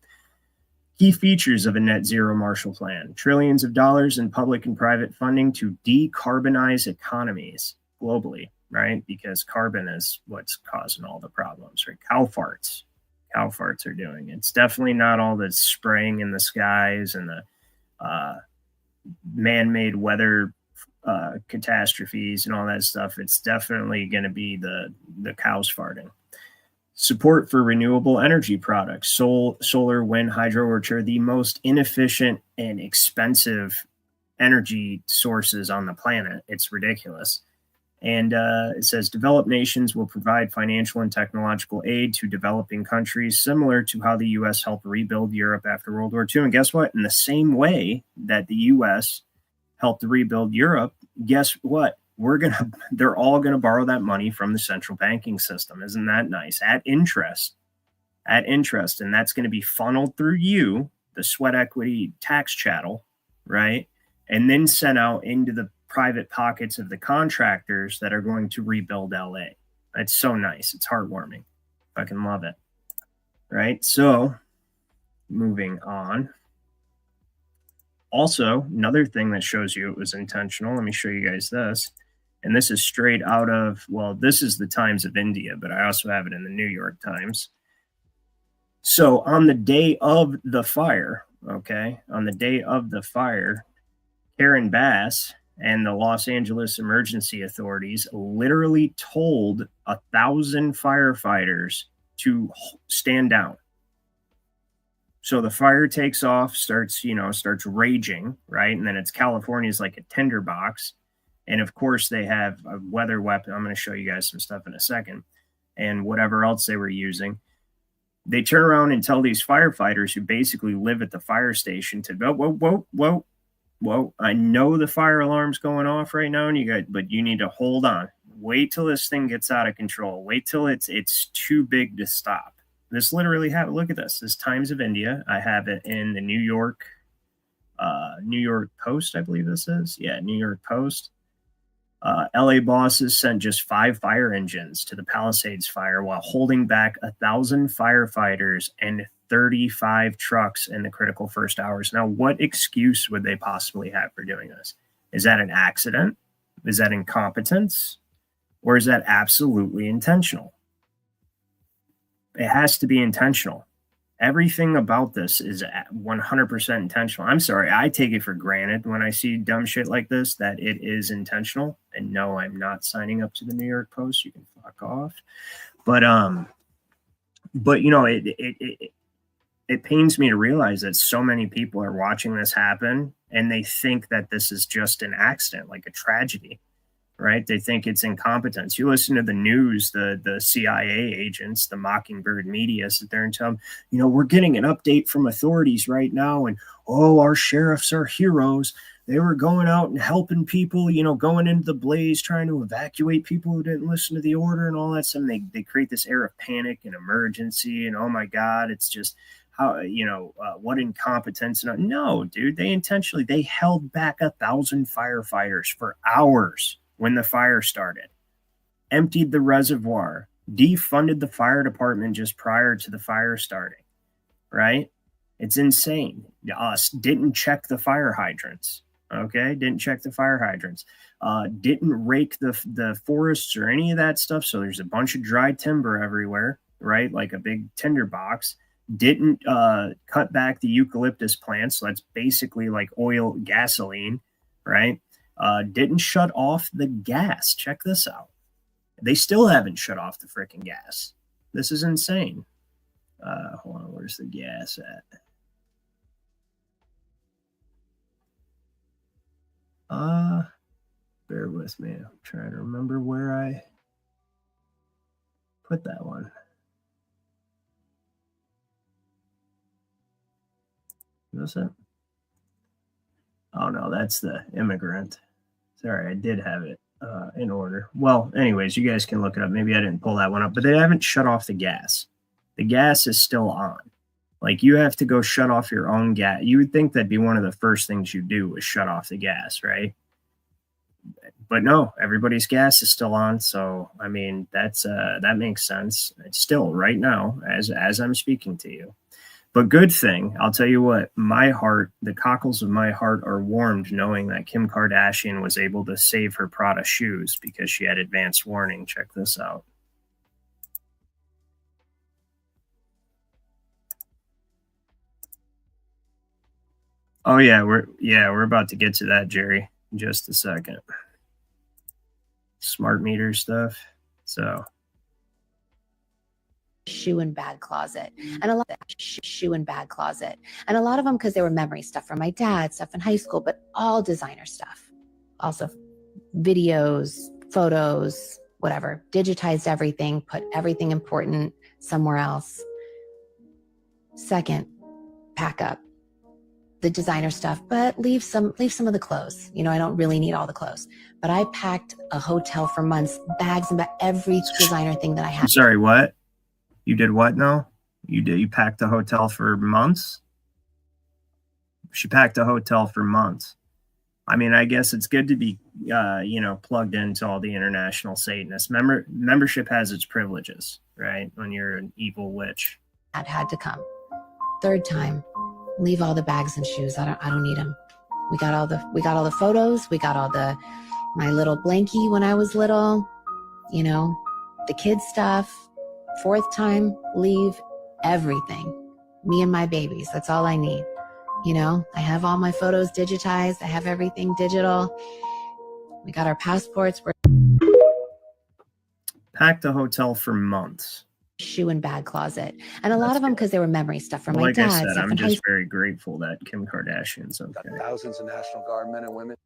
[SPEAKER 3] Key features of a net zero Marshall Plan: trillions of dollars in public and private funding to decarbonize economies globally, right? Because carbon is what's causing all the problems, right? Cow farts are doing it. It's definitely not all the spraying in the skies and the man-made weather catastrophes and all that stuff. It's definitely going to be the cows farting. Support for renewable energy products, solar, wind, hydro, which are the most inefficient and expensive energy sources on the planet. It's ridiculous. And it says developed nations will provide financial and technological aid to developing countries, similar to how the U.S. helped rebuild Europe after World War II. And guess what? In the same way that the U.S. helped rebuild Europe, guess what? They're all going to borrow that money from the central banking system. Isn't that nice? At interest. And that's going to be funneled through you, the sweat equity tax chattel, right? And then sent out into the private pockets of the contractors that are going to rebuild LA. It's so nice. It's heartwarming. I can love it. Right? So, moving on. Also, another thing that shows you it was intentional. Let me show you guys this. And this is straight out of, well, this is the Times of India, but I also have it in the New York Times. So on the day of the fire, Karen Bass and the Los Angeles Emergency Authorities literally told 1,000 firefighters to stand down. So the fire takes off, starts raging, right? And then it's California's like a tinderbox. And of course they have a weather weapon. I'm going to show you guys some stuff in a second. And whatever else they were using. They turn around and tell these firefighters who basically live at the fire station to go, whoa, I know the fire alarm's going off right now, but you need to hold on. Wait till this thing gets out of control. Wait till it's too big to stop. This literally happened. Look at this. This Times of India. I have it in the New York Post, I believe this is. Yeah, New York Post. LA bosses sent just 5 fire engines to the Palisades fire while holding back 1,000 firefighters and 35 trucks in the critical first hours. Now, what excuse would they possibly have for doing this? Is that an accident? Is that incompetence? Or is that absolutely intentional? It has to be intentional. Everything about this is 100% intentional. I'm sorry, I take it for granted when I see dumb shit like this that it is intentional. And no, I'm not signing up to the New York Post. You can fuck off. But you know, it pains me to realize that so many people are watching this happen and they think that this is just an accident, like a tragedy, right? They think it's incompetence. You listen to the news, the CIA agents, the Mockingbird media sit there and tell them, you know, we're getting an update from authorities right now. And, oh, our sheriffs are heroes. They were going out and helping people, you know, going into the blaze, trying to evacuate people who didn't listen to the order and all that stuff. And they create this air of panic and emergency. And, oh, my God, it's just how, you know, what incompetence. No, dude, they held back 1,000 firefighters for hours when the fire started, emptied the reservoir, defunded the fire department just prior to the fire starting, right? It's insane. Us didn't check the fire hydrants, okay? Didn't check the fire hydrants. Didn't rake the forests or any of that stuff, so there's a bunch of dry timber everywhere, right? Like a big tinderbox. Didn't cut back the eucalyptus plants, so that's basically like oil, gasoline, right? Didn't shut off the gas. Check this out. They still haven't shut off the freaking gas. This is insane. Hold on, where's the gas at? Bear with me. I'm trying to remember where I put that one. Is it? Oh, no, that's the immigrant. Sorry, I did have it in order. Well, anyways, you guys can look it up. Maybe I didn't pull that one up, but they haven't shut off the gas. The gas is still on. Like, you have to go shut off your own gas. You would think that'd be one of the first things you do is shut off the gas, right? But no, everybody's gas is still on. So, I mean, that makes sense. It's still right now as I'm speaking to you. But good thing, I'll tell you what, my heart, the cockles of my heart are warmed knowing that Kim Kardashian was able to save her Prada shoes because she had advance warning. Check this out. Oh yeah, we're about to get to that, Jerry, in just a second. Smart meter stuff. So
[SPEAKER 11] shoe and bag closet, and a lot of shoe and bag closet, and a lot of them because they were memory stuff from my dad, stuff in high school, but all designer stuff. Also videos, photos, whatever. Digitized everything, put everything important somewhere else. Second, pack up the designer stuff, but leave some of the clothes. You know, I don't really need all the clothes, but I packed a hotel for months, bags and every designer thing that I had.
[SPEAKER 3] Sorry, what? You did what now? You packed a hotel for months? She packed a hotel for months. I mean, I guess it's good to be, plugged into all the international Satanists. Membership has its privileges, right? When you're an evil witch.
[SPEAKER 11] That had to come. Third time, leave all the bags and shoes. I don't need them. We got all the photos. We got all my little blankie when I was little, the kids stuff. Fourth time, leave everything. Me and my babies. That's all I need. I have all my photos digitized. I have everything digital. We got our passports. We're
[SPEAKER 3] packed a hotel for months.
[SPEAKER 11] Shoe and bag closet. And a lot of them because they were memory stuff from my dad.
[SPEAKER 3] Like I said, I'm just very grateful that Kim Kardashian's okay.
[SPEAKER 9] Got thousands of National Guard men and women.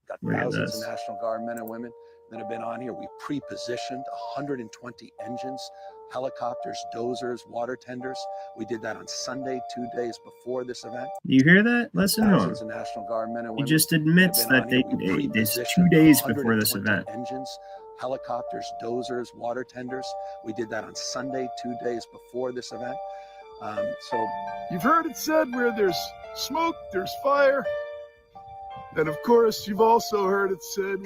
[SPEAKER 9] Got thousands of National Guard men and women that have been on here. We pre-positioned 120 engines, helicopters, dozers, water tenders. We did that on Sunday, 2 days before this event.
[SPEAKER 3] Do you hear that? Listen to him.
[SPEAKER 9] Thousands of National Guard men and women.
[SPEAKER 3] He just admits that this 2 days before this event.
[SPEAKER 9] Engines, helicopters, dozers, water tenders. We did that on Sunday, 2 days before this event. So
[SPEAKER 12] you've heard it said where there's smoke, there's fire. And of course, you've also heard it said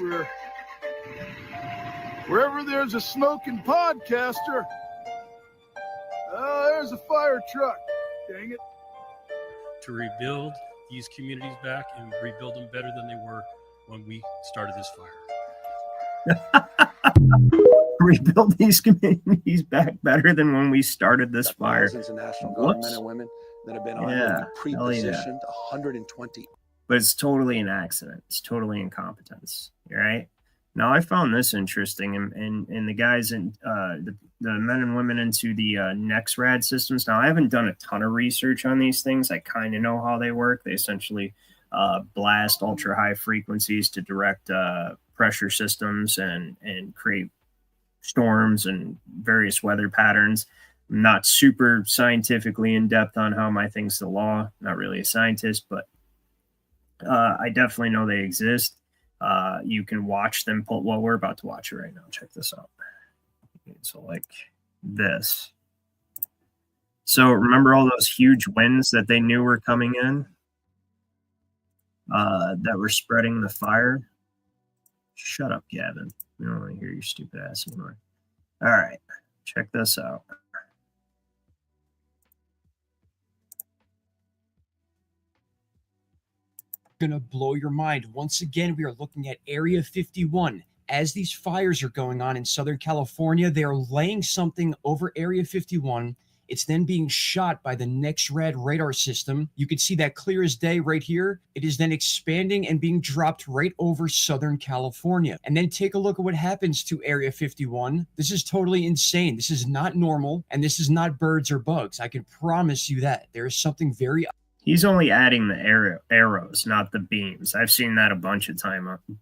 [SPEAKER 12] wherever there's a smoking podcaster, there's a fire truck. Dang it.
[SPEAKER 13] To rebuild these communities back and rebuild them better than they were when we started this fire.
[SPEAKER 3] Rebuild these communities back better than when we started this fire.
[SPEAKER 9] Thousands of National Guard men and women that have been on pre-positioned 120.
[SPEAKER 3] But it's totally an accident. It's totally incompetence. Right? Now, I found this interesting, and the guys in the men and women into the NexRad systems. Now, I haven't done a ton of research on these things. I kind of know how they work. They essentially blast ultra high frequencies to direct pressure systems and create storms and various weather patterns. I'm not super scientifically in depth on how my thing's the law. Not really a scientist, but I definitely know they exist. You can watch them pull. Well, we're about to watch it right now. Check this out. So like this. So remember all those huge winds that they knew were coming in that were spreading the fire? Shut up, Gavin. We don't want to hear your stupid ass anymore. All right. Check this out.
[SPEAKER 14] Going to blow your mind. Once again, we are looking at Area 51. As these fires are going on in Southern California, they are laying something over Area 51. It's then being shot by the NexRad radar system. You can see that clear as day right here. It is then expanding and being dropped right over Southern California. And then take a look at what happens to Area 51. This is totally insane. This is not normal, and this is not birds or bugs. I can promise you that. There is something very...
[SPEAKER 3] He's only adding the arrows, not the beams. I've seen that a bunch of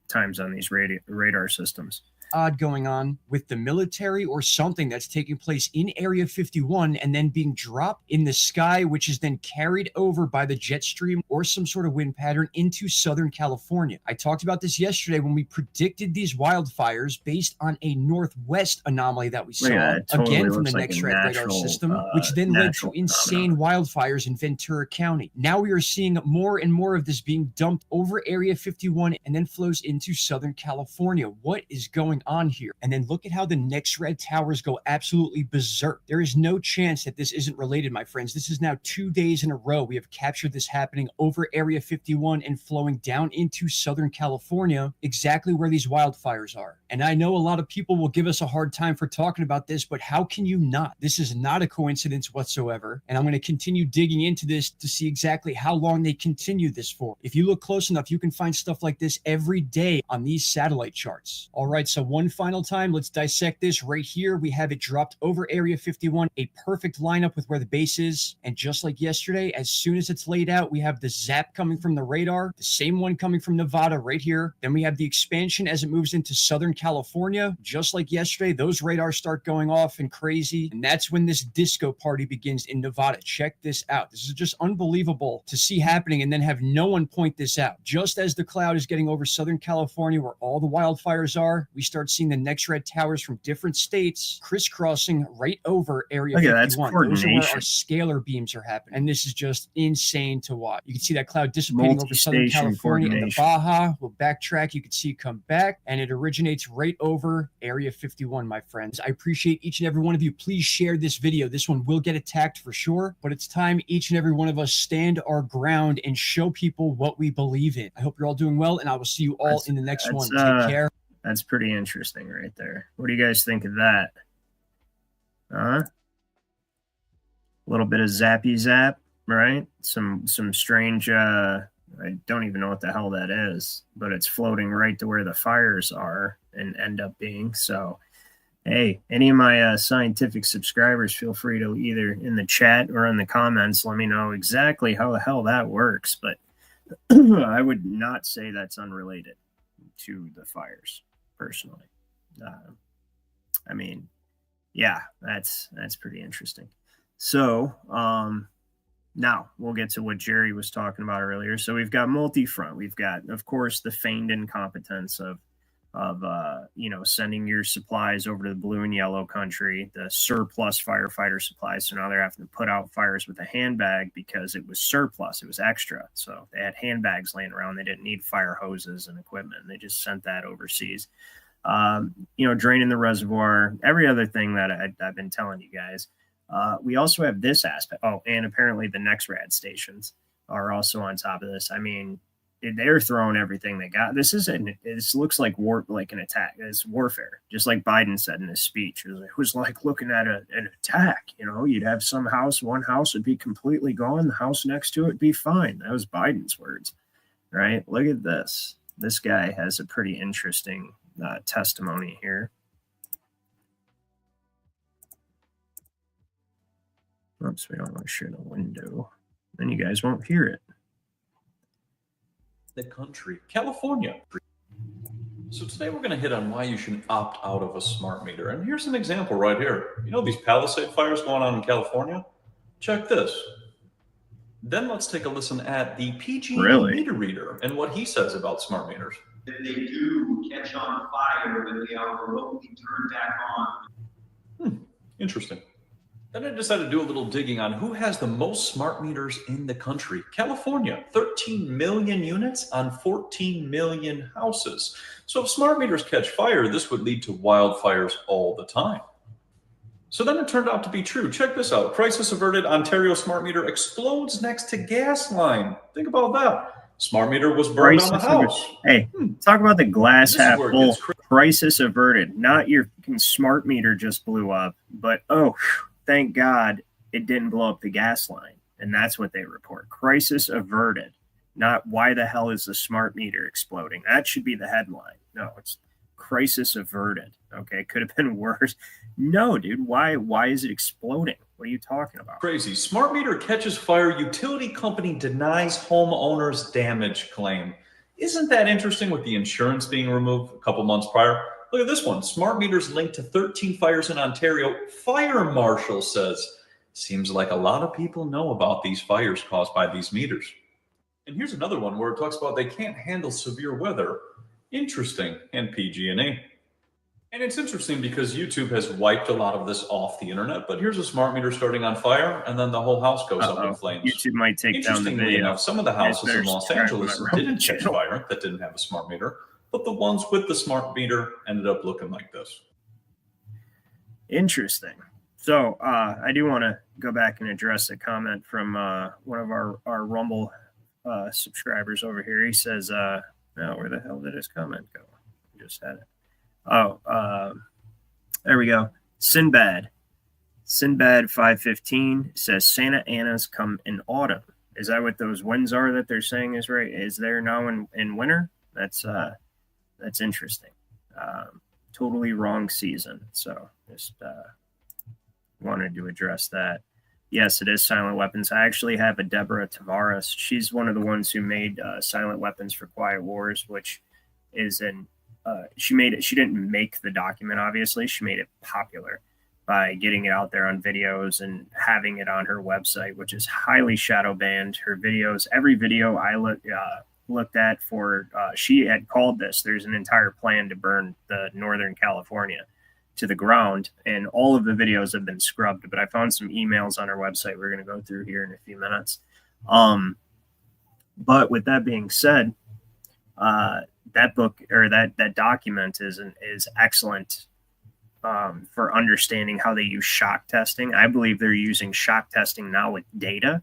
[SPEAKER 3] times on these radar systems.
[SPEAKER 14] Odd going on with the military or something that's taking place in Area 51 and then being dropped in the sky, which is then carried over by the jet stream or some sort of wind pattern into Southern California. I talked about this yesterday when we predicted these wildfires based on a northwest anomaly that we saw,
[SPEAKER 3] totally
[SPEAKER 14] again from the
[SPEAKER 3] like
[SPEAKER 14] NexRad radar system, which then led to insane wildfires in Ventura County. Now we are seeing more and more of this being dumped over Area 51 and then flows into Southern California. What is going on here? And then look at how the NexRad towers go absolutely berserk. There is no chance that this isn't related, my friends. This is now 2 days in a row we have captured this happening over Area 51 and flowing down into Southern California, exactly where these wildfires are. And I know a lot of people will give us a hard time for talking about this, but how can you not? This is not a coincidence whatsoever. And I'm going to continue digging into this to see exactly how long they continue this for. If you look close enough, you can find stuff like this every day on these satellite charts. All right, so one final time, let's dissect this right here. We have it dropped over Area 51, a perfect lineup with where the base is. And just like yesterday, as soon as it's laid out, we have the zap coming from the radar, the same one coming from Nevada right here. Then we have the expansion as it moves into Southern California. Just like yesterday, those radars start going off and crazy. And that's when this disco party begins in Nevada. Check this out. This is just unbelievable to see happening and then have no one point this out. Just as the cloud is getting over Southern California where all the wildfires are, we start seeing the NexRad towers from different states crisscrossing right over Area 51. Those are where our scalar beams are happening. And this is just insane to watch. You can see that cloud dissipating over Southern California and the Baja. We'll backtrack. You can see it come back, and it originates right over Area 51, my friends. I appreciate each and every one of you. Please share this video. This one will get attacked for sure, but it's time each and every one of us stand our ground and show people what we believe in. I hope you're all doing well, and I will see you all in the next one. Take care.
[SPEAKER 3] That's pretty interesting right there. What do you guys think of that? A little bit of zappy zap, right? Some strange, I don't even know what the hell that is, but it's floating right to where the fires are and end up being. So, hey, any of my scientific subscribers, feel free to either in the chat or in the comments, let me know exactly how the hell that works. But I would not say that's unrelated to the fires, personally. I mean, yeah, that's pretty interesting. So now we'll get to what Jerry was talking about earlier. So we've got multi-front. We've got, of course, the feigned incompetence of sending your supplies over to the blue and yellow country, the surplus firefighter supplies. So now they're having to put out fires with a handbag because it was surplus. It was extra. So they had handbags laying around. They didn't need fire hoses and equipment. They just sent that overseas. Draining the reservoir, every other thing that I've been telling you guys. We also have this aspect. Oh, and apparently the NexRad stations. are also on top of this. I mean, they're throwing everything they got. This looks like like an attack. It's warfare, just like Biden said in his speech. It was like looking at an attack. You know, you'd have one house would be completely gone. The house next to it would be fine. That was Biden's words, right? Look at this. This guy has a pretty interesting testimony here. Oops, we don't want to share the window. Then you guys won't hear it.
[SPEAKER 15] The country, California. So today we're going to hit on why you should opt out of a smart meter. And here's an example right here. You know these Palisade fires going on in California? Check this. Then let's take a listen at the PG&E meter reader and what he says about smart meters.
[SPEAKER 16] If they do catch on fire, then they are remotely turned back on.
[SPEAKER 15] Interesting. Then I decided to do a little digging on who has the most smart meters in the country. California, 13 million units on 14 million houses. So if smart meters catch fire, this would lead to wildfires all the time. So then it turned out to be true. Check this out. Crisis averted. Ontario smart meter explodes next to gas line. Think about that. Smart meter was burned on the house.
[SPEAKER 3] Hey, talk about the glass half full. Crisis averted. Not your smart meter just blew up, but thank God it didn't blow up the gas line. And that's what they report. Crisis averted. Not why the hell is the smart meter exploding? That should be the headline. No, it's crisis averted. Okay, could have been worse. No, dude, why is it exploding? What are you talking about?
[SPEAKER 15] Crazy. Smart meter catches fire. Utility company denies homeowner's damage claim. Isn't that interesting with the insurance being removed a couple months prior? Look at this one. Smart meters linked to 13 fires in Ontario. Fire marshal says, seems like a lot of people know about these fires caused by these meters. And here's another one where it talks about they can't handle severe weather. Interesting. And PG&E. And it's interesting because YouTube has wiped a lot of this off the internet, but here's a smart meter starting on fire, and then the whole house goes up in flames.
[SPEAKER 3] YouTube might take down the video.
[SPEAKER 15] Enough, some of the houses in Los Angeles didn't catch fire that didn't have a smart meter, but the ones with the smart meter ended up looking like this.
[SPEAKER 3] Interesting. So I do want to go back and address a comment from one of our Rumble subscribers over here. He says, where the hell did his comment go? I just had it. There we go. Sinbad 515 says Santa Ana's come in autumn. Is that what those winds are that they're saying is right? Is there now in winter? That's interesting. Totally wrong season. So just wanted to address that. Yes, it is silent weapons. I actually have a Deborah Tavares. She's one of the ones who made silent weapons for Quiet Wars, which is she made it. She didn't make the document, obviously. She made it popular by getting it out there on videos and having it on her website, which is highly shadow banned. Her videos, every video I looked at for, she had called this. There's an entire plan to burn the Northern California to the ground, and all of the videos have been scrubbed. But I found some emails on her website we're going to go through here in a few minutes. But with that being said, that book or that document is excellent for understanding how they use shock testing. I believe they're using shock testing now with data,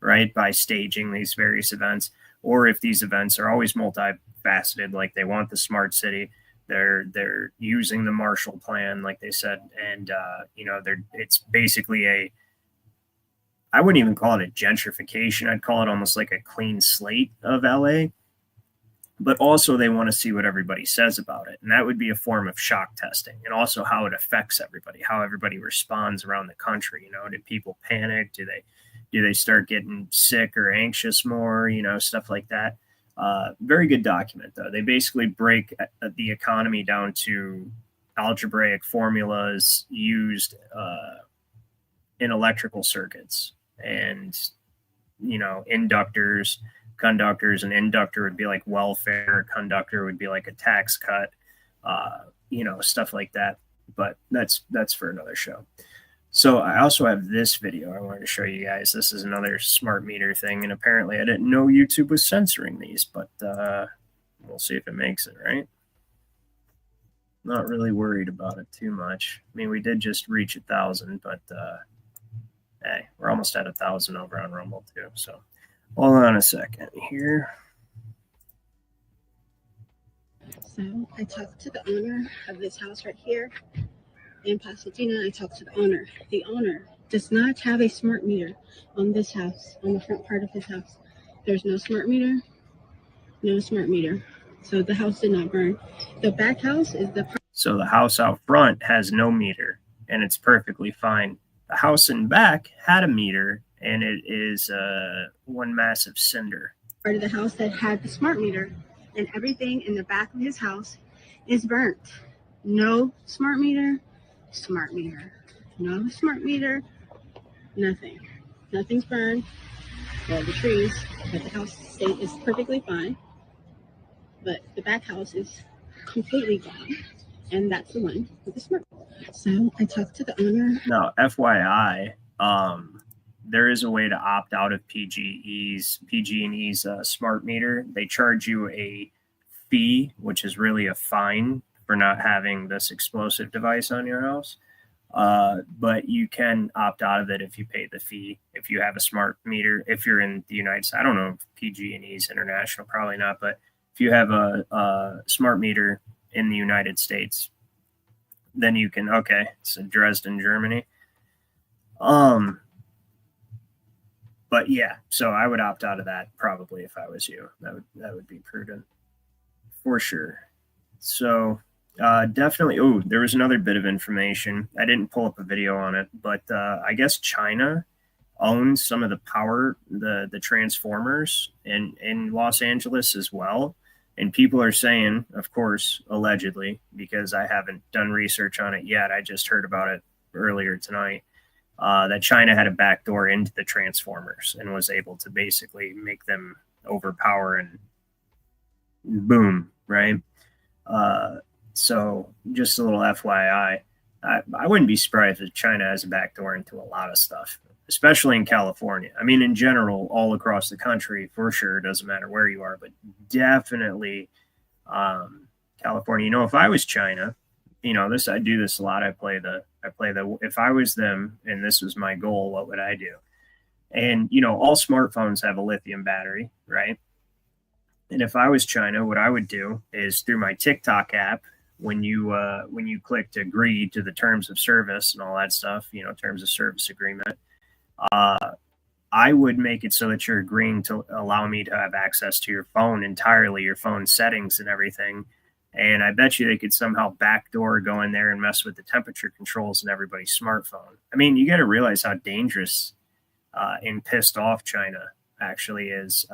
[SPEAKER 3] right, by staging these various events. Or if these events are always multifaceted, like they want the smart city, they're using the Marshall Plan, like they said, and it's basically I wouldn't even call it a gentrification. I'd call it almost like a clean slate of LA. But also they want to see what everybody says about it. And that would be a form of shock testing, and also how it affects everybody, how everybody responds around the country. Did people panic? Do they start getting sick or anxious more? Stuff like that. Very good document, though. They basically break the economy down to algebraic formulas used in electrical circuits and, inductors, conductors. An inductor would be like welfare. A conductor would be like a tax cut, stuff like that. But that's for another show. So I also have this video I wanted to show you guys. This is another smart meter thing. And apparently I didn't know YouTube was censoring these, but we'll see if it makes it, right? Not really worried about it too much. I mean, we did just reach 1,000, but hey, we're almost at 1,000 over on Rumble too. So Hold on a second here.
[SPEAKER 17] So I talked to the owner of this house right here in Pasadena. I talked to the owner. The owner does not have a smart meter on this house, on the front part of his house. There's no smart meter, no smart meter. So the house did not burn. The back house is the...
[SPEAKER 3] So the house out front has no meter, and it's perfectly fine. The house in back had a meter, and it is one massive cinder.
[SPEAKER 17] Part of the house that had the smart meter, and everything in the back of his house is burnt. No smart meter, smart meter. No smart meter, nothing. Nothing's burned. Well, the trees, but the house state is perfectly fine. But the back house is completely gone. And that's the one with the smart. So I talked to the owner.
[SPEAKER 3] Now, FYI, there is a way to opt out of PG&E's smart meter. They charge you a fee, which is really a fine for not having this explosive device on your house. But you can opt out of it if you pay the fee. If you have a smart meter, if you're in the United States, I don't know if PG&E's international, probably not. But if you have a smart meter in the United States, then you can, okay, so Dresden, Germany. But yeah, so I would opt out of that probably if I was you. That would be prudent for sure. So definitely, oh, there was another bit of information. I didn't pull up a video on it, but I guess China owns some of the power, the transformers in Los Angeles as well. And people are saying, of course, allegedly, because I haven't done research on it yet. I just heard about it earlier tonight, that China had a backdoor into the transformers and was able to basically make them overpower and boom, right? So just a little FYI, I wouldn't be surprised if China has a backdoor into a lot of stuff, especially in California. I mean, in general, all across the country, for sure, it doesn't matter where you are, but definitely California. You know, if I was China, you know, I do this a lot. I play the, if I was them and this was my goal, what would I do? And, you know, all smartphones have a lithium battery, right? And if I was China, what I would do is through my TikTok app, when you click to agree to the terms of service and all that stuff, you know, terms of service agreement, I would make it so that you're agreeing to allow me to have access to your phone entirely, your phone settings and everything. And I bet you they could somehow backdoor go in there and mess with the temperature controls in everybody's smartphone. I mean, you got to realize how dangerous and pissed off China actually is.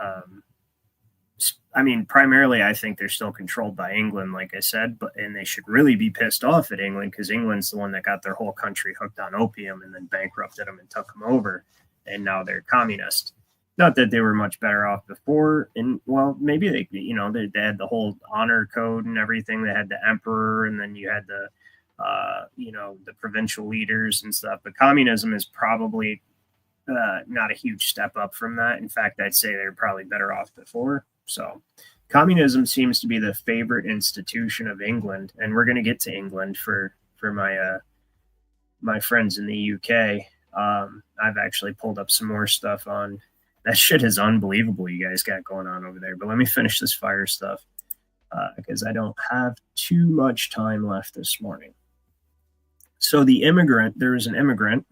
[SPEAKER 3] I mean, primarily, I think they're still controlled by England, like I said, and they should really be pissed off at England because England's the one that got their whole country hooked on opium and then bankrupted them and took them over. And now they're communist. Not that they were much better off before. And well, maybe they, you know, they had the whole honor code and everything. They had the emperor, and then you had the, you know, the provincial leaders and stuff. But communism is probably not a huge step up from that. In fact, I'd say they're probably better off before. So communism seems to be the favorite institution of England. And we're going to get to England for my, my friends in the UK. I've actually pulled up some more stuff on that. Shit is unbelievable you guys got going on over there. But let me finish this fire stuff because I don't have too much time left this morning. So there was an immigrant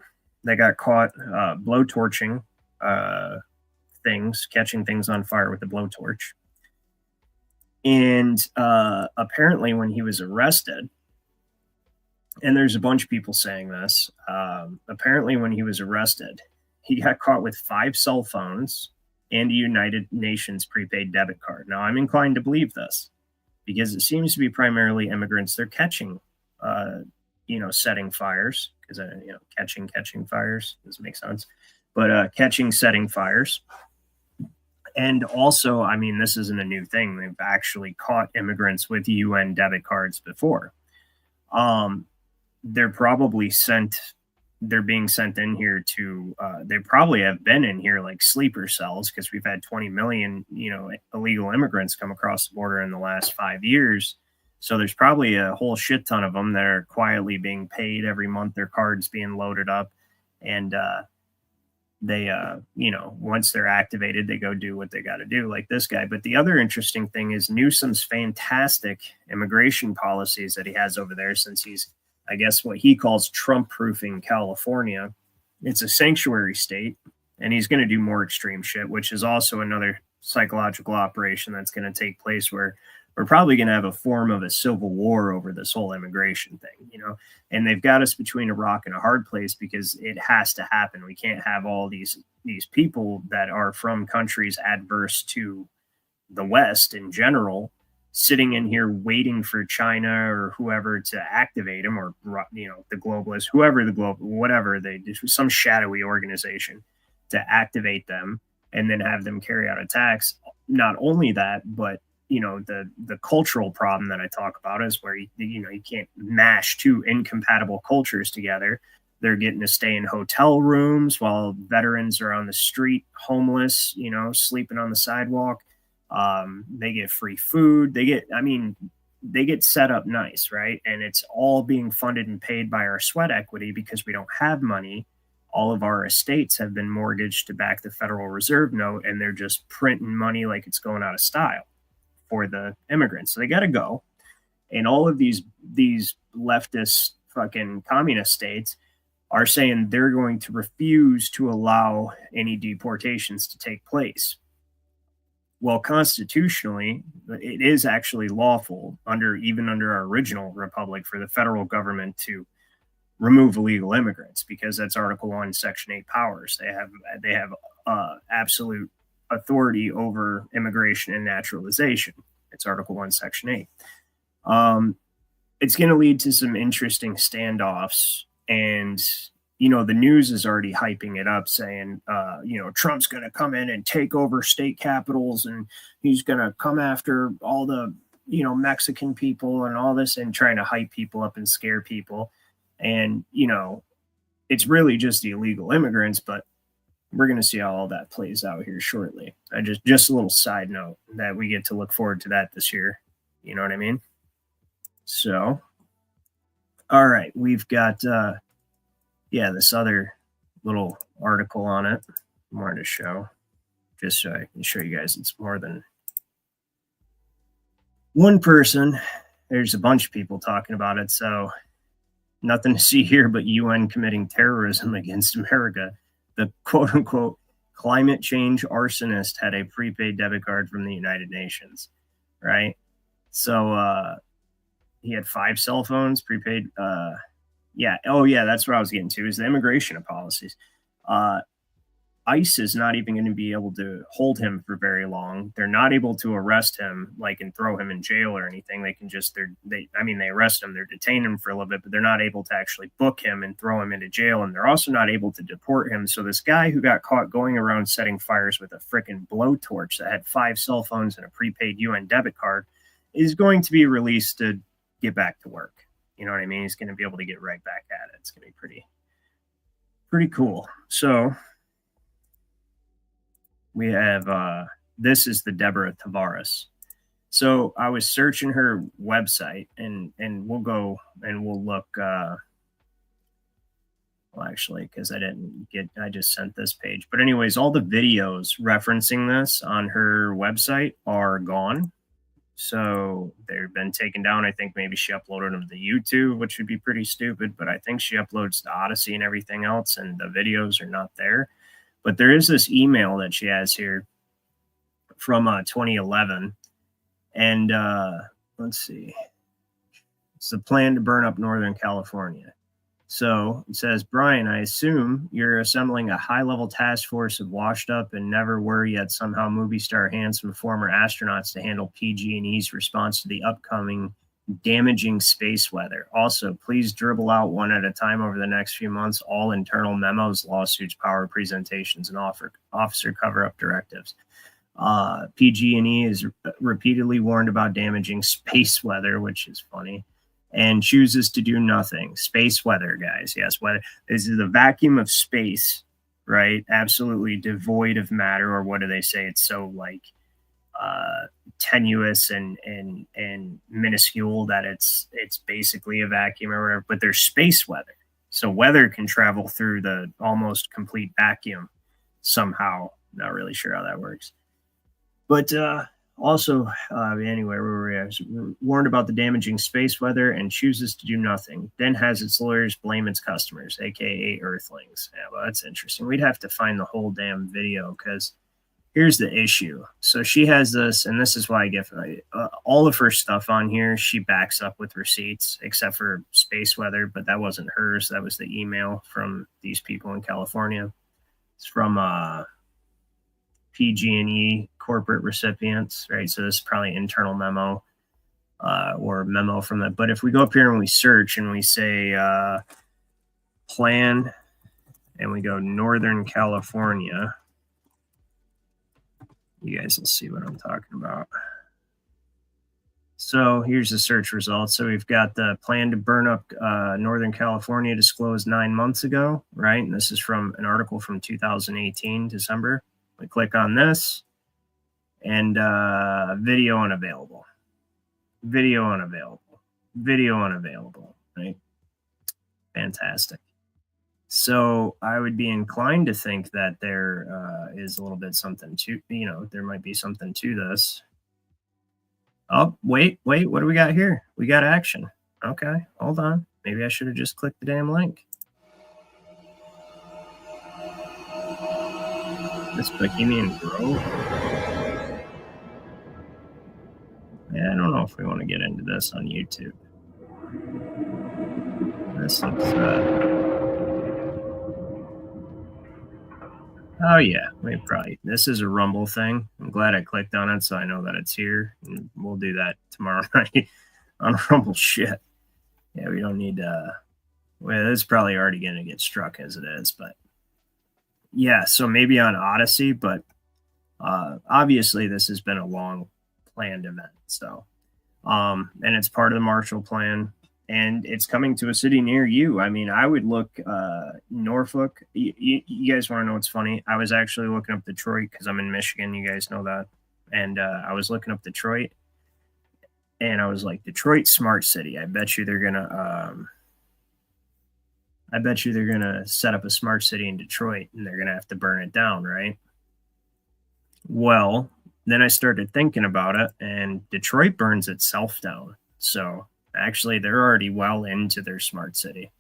[SPEAKER 3] that got caught blowtorching things, catching things on fire with a blowtorch. And apparently when he was arrested, and there's a bunch of people saying this, apparently when he was arrested, he got caught with 5 cell phones and a United Nations prepaid debit card. Now, I'm inclined to believe this because it seems to be primarily immigrants. They're catching, you know, setting fires, because, you know, catching fires doesn't make sense, but setting fires. And also, I mean, this isn't a new thing. They've actually caught immigrants with UN debit cards before. They're being sent in here to, they probably have been in here like sleeper cells, because we've had 20 million, you know, illegal immigrants come across the border in the last 5 years. So there's probably a whole shit ton of them that are quietly being paid every month, their cards being loaded up. And, they, once they're activated, they go do what they got to do, like this guy. But the other interesting thing is Newsom's fantastic immigration policies that he has over there, since he's, I guess, what he calls Trump-proofing California. It's a sanctuary state, and he's going to do more extreme shit, which is also another psychological operation that's going to take place, where we're probably going to have a form of a civil war over this whole immigration thing, and they've got us between a rock and a hard place, because it has to happen. We can't have all these people that are from countries adverse to the West in general sitting in here waiting for China or whoever to activate them, or, the globalists, whatever they do, some shadowy organization to activate them and then have them carry out attacks. Not only that, but the cultural problem that I talk about is where you can't mash two incompatible cultures together. They're getting to stay in hotel rooms while veterans are on the street, homeless, sleeping on the sidewalk. They get free food. They get set up nice, right? And it's all being funded and paid by our sweat equity, because we don't have money. All of our estates have been mortgaged to back the Federal Reserve note, and they're just printing money like it's going out of style for the immigrants. So they got to go. And all of these leftist fucking communist states are saying they're going to refuse to allow any deportations to take place. Well, constitutionally, it is actually lawful even under our original republic for the federal government to remove illegal immigrants, because that's Article 1, Section 8 powers. They have absolute authority over immigration and naturalization. It's Article 1, Section 8. It's going to lead to some interesting standoffs, and the news is already hyping it up, saying Trump's going to come in and take over state capitals, and he's going to come after all the Mexican people and all this, and trying to hype people up and scare people. And it's really just the illegal immigrants, but we're going to see how all that plays out here shortly. Just a little side note that we get to look forward to that this year. You know what I mean? So, all right, we've got, this other little article on it. More to show, just so I can show you guys it's more than one person. There's a bunch of people talking about it, so nothing to see here but UN committing terrorism against America. The quote-unquote climate change arsonist had a prepaid debit card from the United Nations, right? So he had 5 cell phones, prepaid. That's what I was getting to, is the immigration policies. ICE is not even going to be able to hold him for very long. They're not able to arrest him, and throw him in jail or anything. They can just, they arrest him, they're detaining him for a little bit, but they're not able to actually book him and throw him into jail. And they're also not able to deport him. So this guy who got caught going around setting fires with a freaking blowtorch that had 5 cell phones and a prepaid UN debit card is going to be released to get back to work. You know what I mean? He's going to be able to get right back at it. It's going to be pretty cool. So we have, this is the Deborah Tavares. So I was searching her website, and we'll go and we'll look, because I just sent this page. But anyways, all the videos referencing this on her website are gone. So they've been taken down. I think maybe she uploaded them to YouTube, which would be pretty stupid, but I think she uploads to Odyssey and everything else, and the videos are not there. But there is this email that she has here from 2011. And let's see. It's the plan to burn up Northern California. So it says, Brian, I assume you're assembling a high-level task force of washed-up and never were yet somehow movie star handsome former astronauts to handle PG&E's response to the upcoming damaging space weather. Also, please dribble out one at a time over the next few months all internal memos, lawsuits, power presentations, and officer cover-up directives. PG&E is repeatedly warned about damaging space weather, which is funny, and chooses to do nothing. Space weather, guys. Yes, weather. This is the vacuum of space, right? Absolutely devoid of matter, or what do they say? It's so tenuous and minuscule that it's basically a vacuum or whatever. But there's space weather, so weather can travel through the almost complete vacuum. somehow. Not really sure how that works. But also, anyway, where were we? I was warned about the damaging space weather and chooses to do nothing. Then has its lawyers blame its customers, aka Earthlings. Yeah, well, that's interesting. We'd have to find the whole damn video because here's the issue. So she has this, and this is why I get all of her stuff on here. She backs up with receipts, except for space weather, but that wasn't hers. That was the email from these people in California. It's from PG&E corporate recipients, right? So this is probably internal memo or memo from that. But if we go up here and we search and we say plan and we go Northern California, you guys will see what I'm talking about. So here's the search results. So we've got the plan to burn up Northern California disclosed 9 months ago, right? And this is from an article from 2018, December. We click on this and video unavailable. Video unavailable. Video unavailable, right? Fantastic. So I would be inclined to think that there is a little bit something to, there might be something to this. Oh, wait, what do we got here? We got action. Okay, hold on. Maybe I should have just clicked the damn link. This Bohemian Grove. Yeah, I don't know if we want to get into this on YouTube. This looks oh yeah, this is a Rumble thing. I'm glad I clicked on it so I know that it's here. And we'll do that tomorrow night on Rumble shit. Yeah, we don't need well, it's probably already gonna get struck as it is, but yeah, so maybe on Odyssey, but obviously this has been a long planned event. So and it's part of the Marshall Plan. And it's coming to a city near you. I mean, I would look Norfolk. You guys want to know what's funny? I was actually looking up Detroit because I'm in Michigan. You guys know that. And I was looking up Detroit. And I was like, Detroit, smart city. I bet you they're going to set up a smart city in Detroit. And they're going to have to burn it down, right? Well, then I started thinking about it. And Detroit burns itself down. So actually, they're already well into their smart city.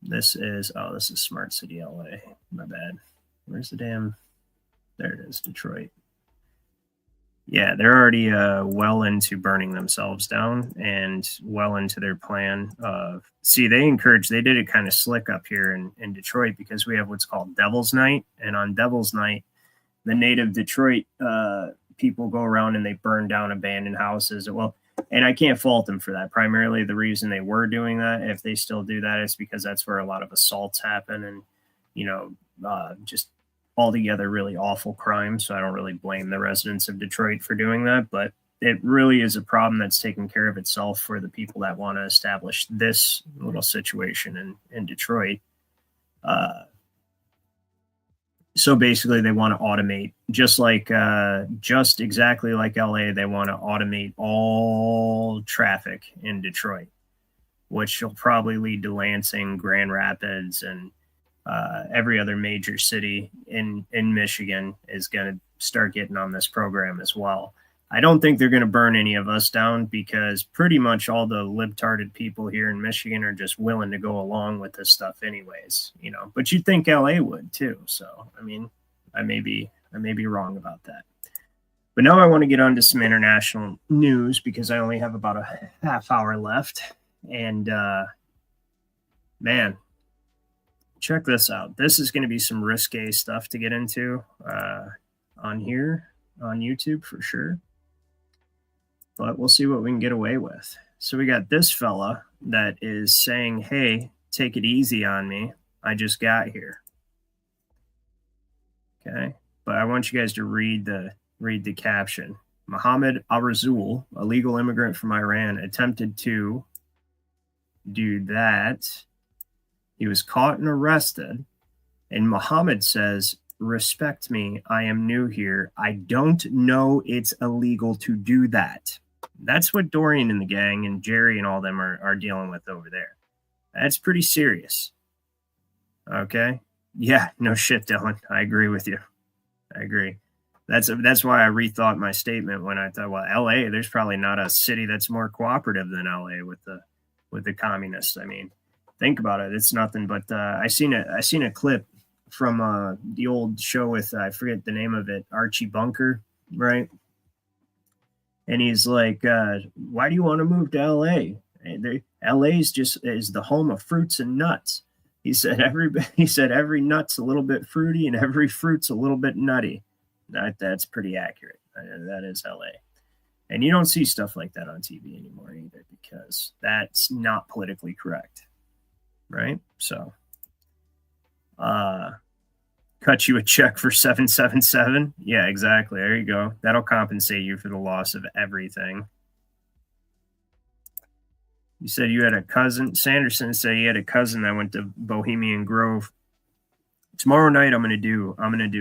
[SPEAKER 3] This is Smart City LA. My bad. Where's the damn? There it is, Detroit. Yeah, they're already well into burning themselves down and well into their plan of. See, they did it kind of slick up here in Detroit because we have what's called Devil's Night, and on Devil's Night, the native Detroit people go around and they burn down abandoned houses. Well. And I can't fault them for that. Primarily, the reason they were doing that, if they still do that, is because that's where a lot of assaults happen and, just altogether really awful crimes. So I don't really blame the residents of Detroit for doing that. But it really is a problem that's taken care of itself for the people that want to establish this little situation in Detroit. So basically, they want to automate, just exactly like LA, they want to automate all traffic in Detroit, which will probably lead to Lansing, Grand Rapids, and every other major city in Michigan is going to start getting on this program as well. I don't think they're going to burn any of us down because pretty much all the libtarded people here in Michigan are just willing to go along with this stuff anyways, but you'd think LA would too. So, I mean, I may be wrong about that, but now I want to get on to some international news because I only have about a half hour left. And, man, check this out. This is going to be some risque stuff to get into, on here on YouTube for sure. But we'll see what we can get away with. So we got this fella that is saying, hey, take it easy on me. I just got here. Okay. But I want you guys to read the caption. Mohammed Al-Razul, a legal immigrant from Iran, attempted to do that. He was caught and arrested. And Mohammed says, respect me. I am new here. I don't know it's illegal to do that. That's what Dorian and the gang and Jerry and all them are dealing with over there. That's pretty serious. Okay. Yeah, no shit, Dylan. I agree with you. I agree. That's why I rethought my statement when I thought, well, LA, there's probably not a city that's more cooperative than LA with the communists. I mean, think about it. It's nothing but I seen a clip from the old show with I forget the name of it, Archie Bunker, right? And he's like, why do you want to move to LA? And LA's just is the home of fruits and nuts. He said every nut's a little bit fruity and every fruit's a little bit nutty. That's pretty accurate. That is LA. And you don't see stuff like that on TV anymore either because that's not politically correct. Right? So cut you a check for 777. Yeah, exactly. There you go. That'll compensate you for the loss of everything. You said you had a cousin. Sanderson said he had a cousin that went to Bohemian Grove. Tomorrow night, I'm gonna do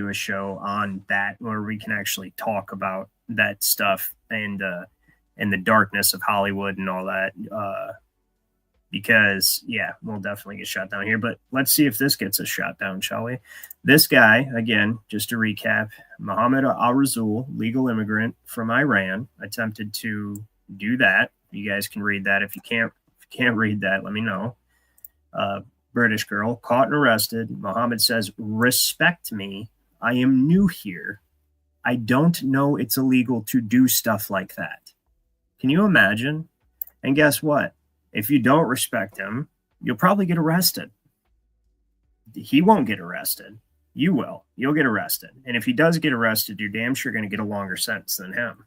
[SPEAKER 3] a show on that where we can actually talk about that stuff and the darkness of Hollywood and all that. Because yeah, we'll definitely get shot down here. But let's see if this gets us shot down, shall we? This guy, again, just to recap, Mohammed al-Razul, legal immigrant from Iran, attempted to do that. You guys can read that. If you can't read that, let me know. British girl caught and arrested. Mohammed says, respect me. I am new here. I don't know it's illegal to do stuff like that. Can you imagine? And guess what? If you don't respect him, you'll probably get arrested. He won't get arrested. You will. You'll get arrested. And if he does get arrested, you're damn sure going to get a longer sentence than him.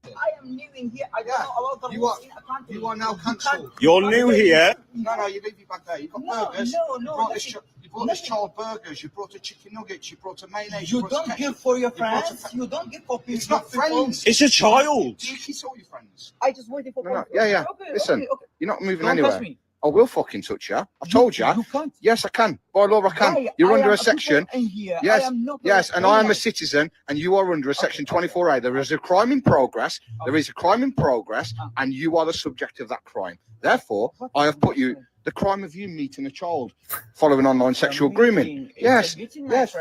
[SPEAKER 18] I am new in here. I don't know about the rules in a country.
[SPEAKER 19] You are now cancelled.
[SPEAKER 18] You're new here.
[SPEAKER 19] No, you leave your bag there. You got burgers. You brought this child burgers. You brought a chicken nuggets. You brought a mayonnaise.
[SPEAKER 18] You don't give for your friends. You don't give for people.
[SPEAKER 19] It's not friends.
[SPEAKER 18] It's a child.
[SPEAKER 19] You kiss all your friends.
[SPEAKER 18] I just waited for.
[SPEAKER 19] No. Yeah.
[SPEAKER 18] Okay,
[SPEAKER 19] Listen,
[SPEAKER 18] okay.
[SPEAKER 19] you're not moving
[SPEAKER 18] Don't
[SPEAKER 19] anywhere.
[SPEAKER 18] touch me.
[SPEAKER 19] I will fucking touch you. I've told you.
[SPEAKER 18] You can't.
[SPEAKER 19] Yes, I can. By law, I can. You're under a section. Yes, yes, and I am a citizen, and you are under a section 24A. There is a crime in progress. There is a crime in progress, and you are the subject of that crime. Therefore, I have put you the crime of you meeting a child following online sexual grooming. Yes,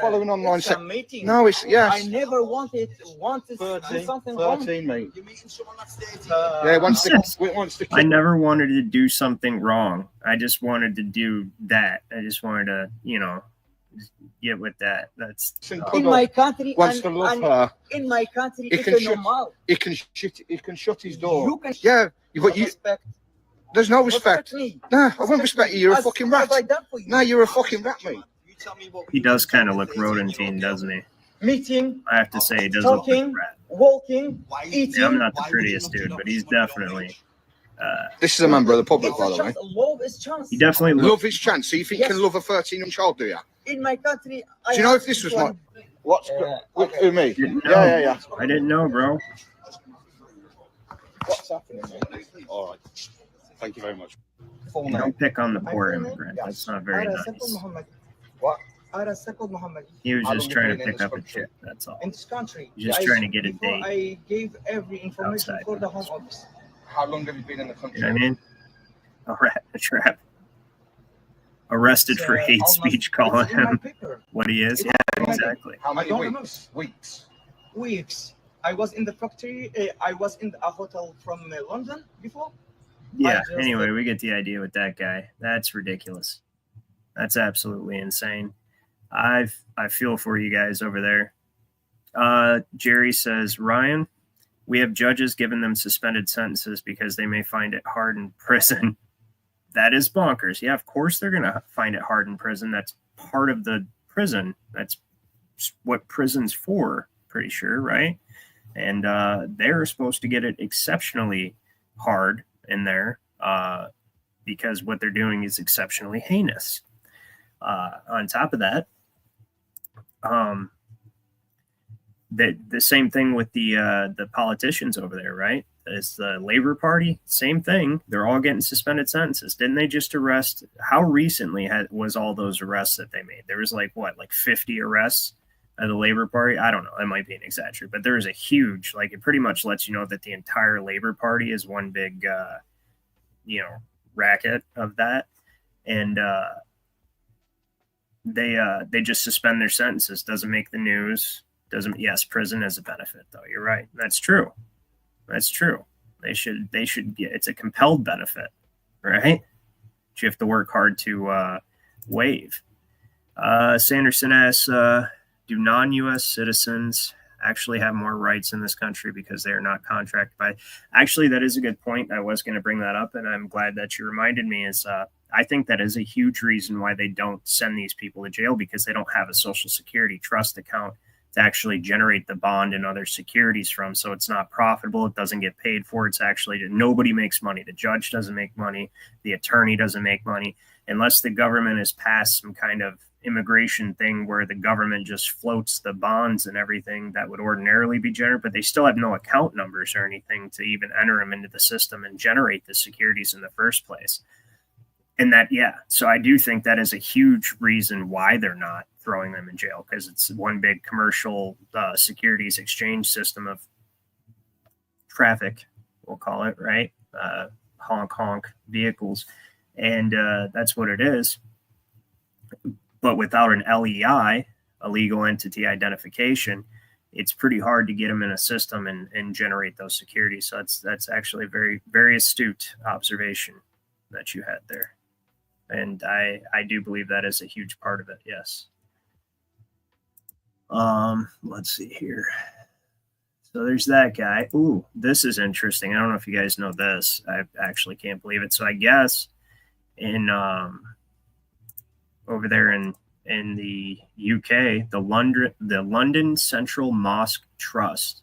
[SPEAKER 19] following online sex. No, it's yes.
[SPEAKER 18] I never wanted to do something wrong.
[SPEAKER 19] 13, mate. Yeah, wants to.
[SPEAKER 3] I never wanted to do something wrong. I just wanted to do that. I just wanted to, get with that. That's
[SPEAKER 18] in my country.
[SPEAKER 19] Wants to love her.
[SPEAKER 18] In my country,
[SPEAKER 19] It
[SPEAKER 18] it's normal.
[SPEAKER 19] He can shut his door.
[SPEAKER 18] You can.
[SPEAKER 19] Yeah, but you.
[SPEAKER 18] Respect.
[SPEAKER 19] There's no respect. Nah, I won't respect you. You're a fucking rat.
[SPEAKER 18] You?
[SPEAKER 19] No, you're a fucking rat, mate.
[SPEAKER 3] he does kind of look rodentine, doesn't he?
[SPEAKER 18] Meeting.
[SPEAKER 3] I have to say, he does
[SPEAKER 18] talking,
[SPEAKER 3] look like a rat.
[SPEAKER 18] Walking, eating.
[SPEAKER 3] Yeah, I'm not the prettiest dude, but he's definitely.
[SPEAKER 19] This is a member of the public, by the way.
[SPEAKER 18] Love is chance.
[SPEAKER 3] He definitely
[SPEAKER 19] love his chance. So you think you can love a 13-year-old child, do you?
[SPEAKER 18] In my country,
[SPEAKER 19] Do you know if this was my what's who me? Yeah.
[SPEAKER 3] I didn't know, bro.
[SPEAKER 19] What's happening, mate? All right. Thank you very much.
[SPEAKER 3] Don't pick on the poor immigrant. That's not very nice.
[SPEAKER 18] What?
[SPEAKER 3] He was just trying to pick up a chick. That's all.
[SPEAKER 18] In this country,
[SPEAKER 3] He's just trying to get a date.
[SPEAKER 18] I gave every information
[SPEAKER 3] outside.
[SPEAKER 18] for the home office.
[SPEAKER 19] How long have you been in the country?
[SPEAKER 3] You know what I mean? A rat in a trap. Arrested for hate speech, calling him what he is. Yeah, exactly.
[SPEAKER 19] How many weeks?
[SPEAKER 18] Weeks. I was in the factory. I was in a hotel from London before.
[SPEAKER 3] Yeah. Anyway, we get the idea with that guy. That's ridiculous. That's absolutely insane. I feel for you guys over there. Jerry says, Ryan, we have judges giving them suspended sentences because they may find it hard in prison. That is bonkers. Yeah, of course they're going to find it hard in prison. That's part of the prison. That's what prison's for, pretty sure, right? And they're supposed to get it exceptionally hard in there because what they're doing is exceptionally heinous. On top of that, the same thing with the politicians over there, right? It's the Labor Party, same thing. They're all getting suspended sentences. Didn't they just arrest? How recently was all those arrests that they made? There was like 50 arrests of the Labor Party? I don't know. That might be an exaggeration, but there is a huge, it pretty much lets you know that the entire Labor Party is one big, racket of that. And they just suspend their sentences. Doesn't make the news. Doesn't. Yes, prison is a benefit, though. You're right. That's true. That's true. They should get. It's a compelled benefit, right? You have to work hard to waive. Sanderson asks, do non-U.S. citizens actually have more rights in this country because they are not contracted by? Actually, that is a good point. I was going to bring that up, and I'm glad that you reminded me. I think that is a huge reason why they don't send these people to jail, because they don't have a Social Security trust account to actually generate the bond and other securities from. So it's not profitable. It doesn't get paid for. It's actually, nobody makes money. The judge doesn't make money. The attorney doesn't make money, unless the government has passed some kind of immigration thing where the government just floats the bonds and everything that would ordinarily be generated, but they still have no account numbers or anything to even enter them into the system and generate the securities in the first place. And that, yeah, so I do think that is a huge reason why they're not throwing them in jail, because it's one big commercial securities exchange system of traffic, we'll call it, right? Honk vehicles. And that's what it is. But without an LEI, a legal entity identification, it's pretty hard to get them in a system and generate those securities. So that's actually a very, very astute observation that you had there. And I do believe that is a huge part of it. Yes. Let's see here. So there's that guy. Ooh, this is interesting. I don't know if you guys know this. I actually can't believe it. So I guess in over there in the UK, the London Central Mosque Trust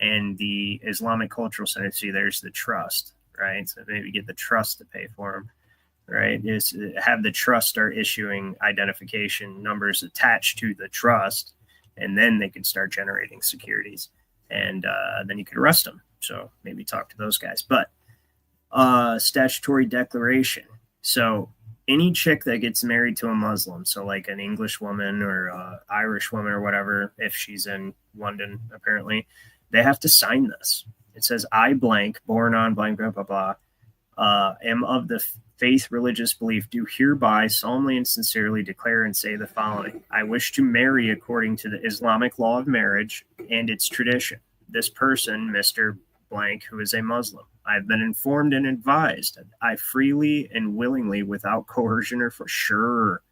[SPEAKER 3] and the Islamic Cultural Center. See, there's the trust, right? So maybe get the trust to pay for them, right? Is have the trust start issuing identification numbers attached to the trust, and then they could start generating securities, and then you could arrest them. So maybe talk to those guys. But statutory declaration. So any chick that gets married to a Muslim, so like an English woman or Irish woman or whatever, if she's in London, apparently, they have to sign this. It says, I blank, born on blank, blah, blah, blah, am of the faith, religious belief, do hereby solemnly and sincerely declare and say the following. I wish to marry according to the Islamic law of marriage and its tradition. This person, Mr. Blank, who is a Muslim. I've been informed and advised. I freely and willingly, without coercion or for sure.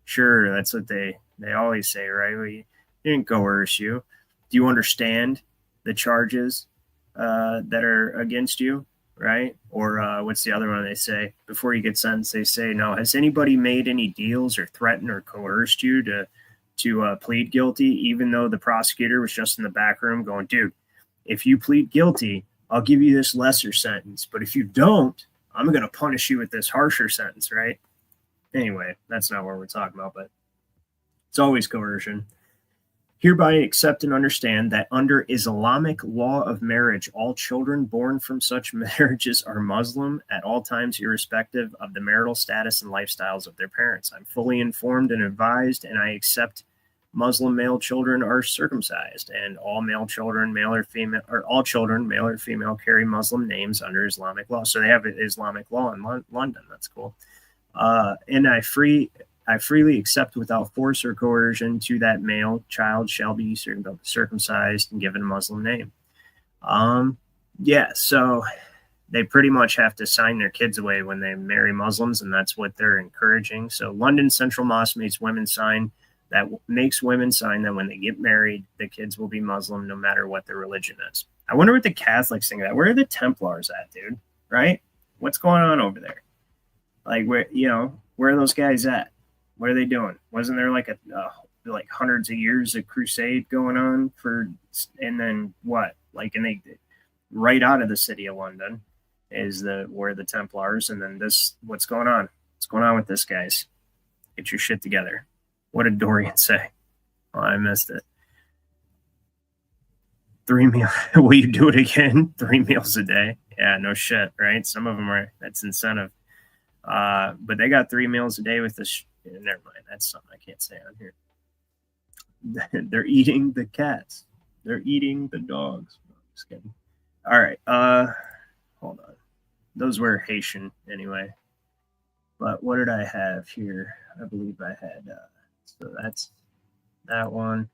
[SPEAKER 3] That's what they always say, right? We didn't coerce you. Do you understand the charges that are against you, right? Or what's the other one they say? Before you get sentenced, they say, no, has anybody made any deals or threatened or coerced you to plead guilty, even though the prosecutor was just in the back room going, dude, if you plead guilty, I'll give you this lesser sentence. But if you don't, I'm going to punish you with this harsher sentence, right? Anyway, that's not what we're talking about, but it's always coercion. Hereby accept and understand that under Islamic law of marriage, all children born from such marriages are Muslim at all times, irrespective of the marital status and lifestyles of their parents. I'm fully informed and advised, and I accept Muslim male children are circumcised, and all male children, male or female, or all children, male or female, carry Muslim names under Islamic law. So they have an Islamic law in London. That's cool. And I freely accept without force or coercion to that male child shall be circumcised and given a Muslim name. Yeah, so they pretty much have to sign their kids away when they marry Muslims, and that's what they're encouraging. So London Central Mosque makes women sign that when they get married, the kids will be Muslim no matter what their religion is. I wonder what the Catholics think of that. Where are the Templars at, dude? Right? What's going on over there? Like, where are those guys at? What are they doing? Wasn't there like like hundreds of years of crusade going on and then what? Like, and they right out of the city of London is where the Templars, and then what's going on? What's going on with this, guys? Get your shit together. What did Dorian say? Oh, I missed it. 3 meals. Will you do it again? 3 meals a day. Yeah, no shit, right? Some of them that's incentive. But they got 3 meals a day with this. Never mind. That's something I can't say on here. They're eating the cats. They're eating the dogs. No, I'm just kidding. All right. Hold on. Those were Haitian anyway. But what did I have here? I believe I had, so that's that one.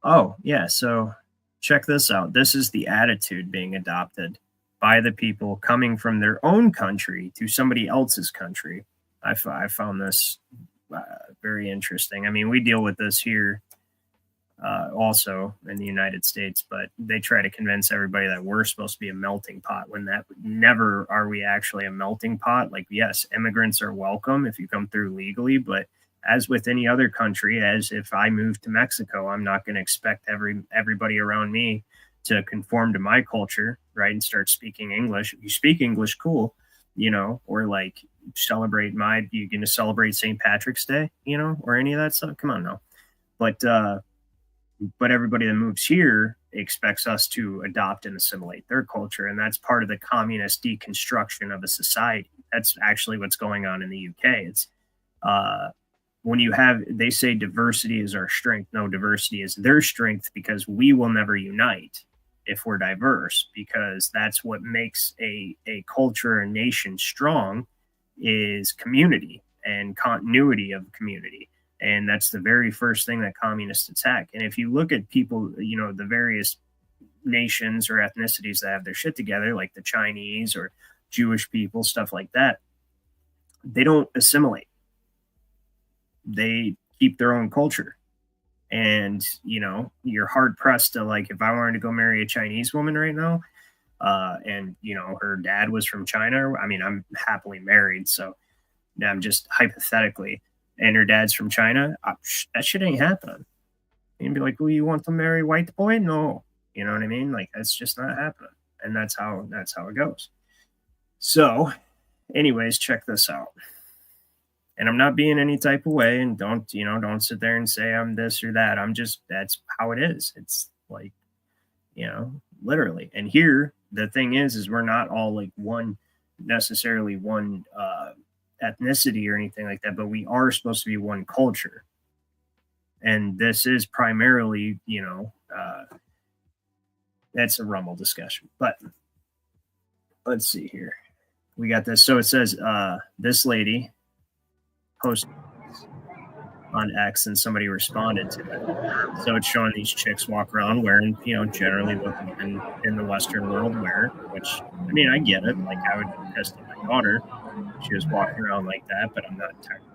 [SPEAKER 3] Oh, yeah. So check this out. This is the attitude being adopted by the people coming from their own country to somebody else's country. I found this very interesting. I mean, we deal with this here also in the United States, but they try to convince everybody that we're supposed to be a melting pot when that never are we actually a melting pot. Like, yes, immigrants are welcome if you come through legally, but as with any other country, as if I move to Mexico, I'm not going to expect everybody around me to conform to my culture, right? And start speaking English. If you speak English, cool, you know, or like celebrate you're going to celebrate St. Patrick's Day, you know, or any of that stuff. Come on now. But everybody that moves here expects us to adopt and assimilate their culture. And that's part of the communist deconstruction of a society. That's actually what's going on in the UK. It's, when you have, they say diversity is our strength. No, diversity is their strength, because we will never unite if we're diverse, because that's what makes a culture, a nation strong, is community and continuity of community. And that's the very first thing that communists attack. And if you look at people, you know, the various nations or ethnicities that have their shit together, like the Chinese or Jewish people, stuff like that, they don't assimilate. They keep their own culture. And, you know, you're hard pressed to, like, if I wanted to go marry a Chinese woman right now, and, you know, her dad was from China, I mean, I'm happily married, so I'm just hypothetically, and her dad's from China, that shit ain't happening. You'd be like, well, you want to marry white boy? No. You know what I mean? Like, that's just not happening. And that's how it goes. So anyways, check this out. And I'm not being any type of way, and don't sit there and say I'm this or that. I'm just, that's how it is. It's like, you know, literally. And here, the thing is we're not all like necessarily one ethnicity or anything like that, but we are supposed to be one culture. And this is primarily, you know, that's a Rumble discussion. But let's see here. We got this. So it says this lady posted on X and somebody responded to it. So it's showing these chicks walk around wearing, you know, generally what women in the Western world wear, which, I mean, I get it. Like, I would be pissed at my daughter if she was walking around like that, but I'm not entirely.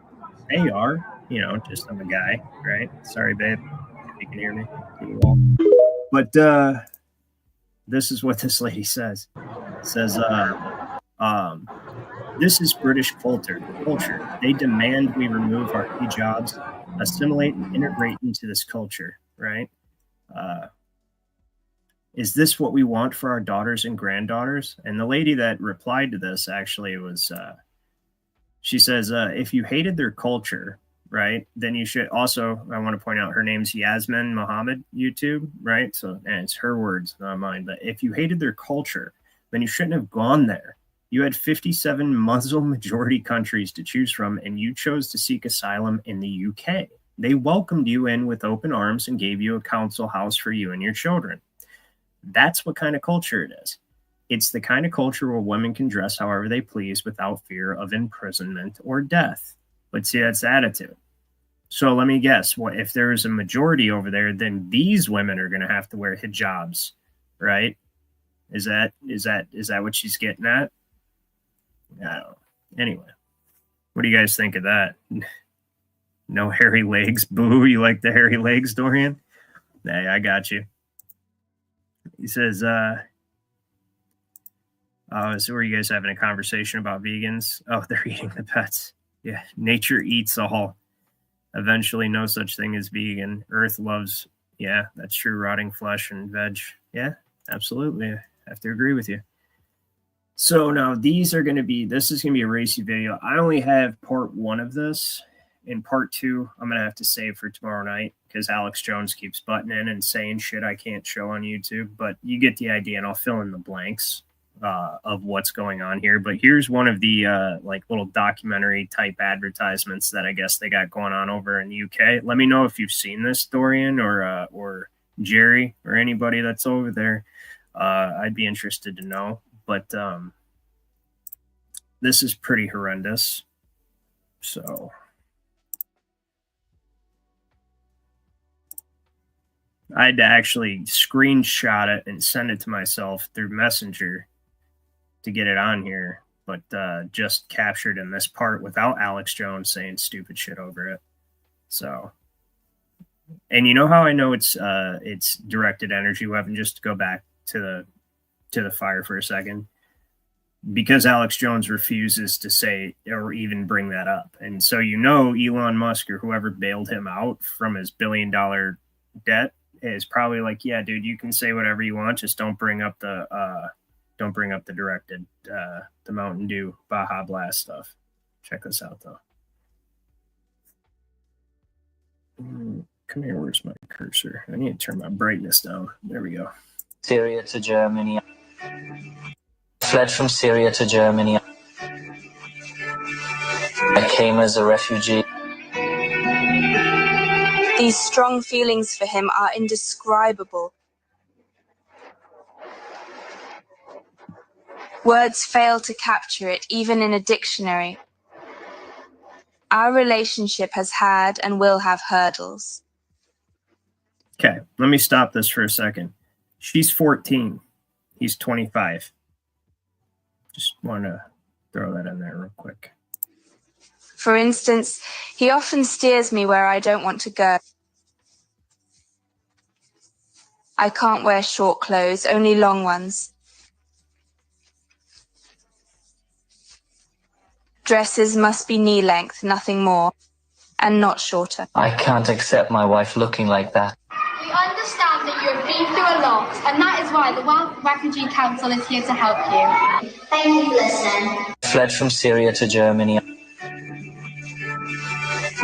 [SPEAKER 3] They are, you know, just I'm a guy, right? Sorry, babe, if you can hear me. But this is what this lady says. It says, this is British culture. They demand we remove our hijabs, assimilate and integrate into this culture, right? Is this what we want for our daughters and granddaughters? And the lady that replied to this actually was, she says, if you hated their culture, right, then you should also, I want to point out her name's Yasmin Mohammed, YouTube, right? So, and it's her words, not mine. But if you hated their culture, then you shouldn't have gone there. You had 57 Muslim majority countries to choose from, and you chose to seek asylum in the UK. They welcomed you in with open arms and gave you a council house for you and your children. That's what kind of culture it is. It's the kind of culture where women can dress however they please without fear of imprisonment or death. But see, that's the attitude. So let me guess, what if there is a majority over there, then these women are going to have to wear hijabs, right? Is that what she's getting at? I don't know. Anyway, what do you guys think of that? No hairy legs. Boo. You like the hairy legs, Dorian? Hey, I got you. He says, so were you guys having a conversation about vegans? Oh, they're eating the pets. Yeah. Nature eats all. Eventually, no such thing as vegan. Earth loves, yeah, that's true. Rotting flesh and veg. Yeah, absolutely. I have to agree with you. So now this is going to be a racy video. I only have part 1 of this. In part 2, I'm going to have to save for tomorrow night because Alex Jones keeps butting in and saying shit I can't show on YouTube. But you get the idea, and I'll fill in the blanks of what's going on here. But here's one of the like little documentary type advertisements that I guess they got going on over in the UK. Let me know if you've seen this, Dorian or Jerry or anybody that's over there. I'd be interested to know. But this is pretty horrendous. So I had to actually screenshot it and send it to myself through Messenger to get it on here, but just captured in this part without Alex Jones saying stupid shit over it. So, and you know how I know it's directed energy weapon? Just to go back to the fire for a second, because Alex Jones refuses to say or even bring that up. And so, you know, Elon Musk or whoever bailed him out from his $1 billion debt is probably like, yeah, dude, you can say whatever you want, just don't bring up the directed the Mountain Dew Baja Blast stuff. Check this out though. Come here, where's my cursor? I need to turn my brightness down. There we go.
[SPEAKER 20] Syria to Germany. Fled from Syria to Germany. I came as a refugee.
[SPEAKER 21] These strong feelings for him are indescribable. Words fail to capture it, even in a dictionary. Our relationship has had and will have hurdles.
[SPEAKER 3] Okay, let me stop this for a second. She's 14. He's 25. Just want to throw that in there real quick.
[SPEAKER 21] For instance, he often steers me where I don't want to go. I can't wear short clothes, only long ones. Dresses must be knee length, nothing more, and not shorter.
[SPEAKER 20] I can't accept my wife looking like that.
[SPEAKER 22] We understand that you have been through a lot, and that is why the World Refugee Council is here to help you. Thank you for listening.
[SPEAKER 20] Fled from Syria to Germany.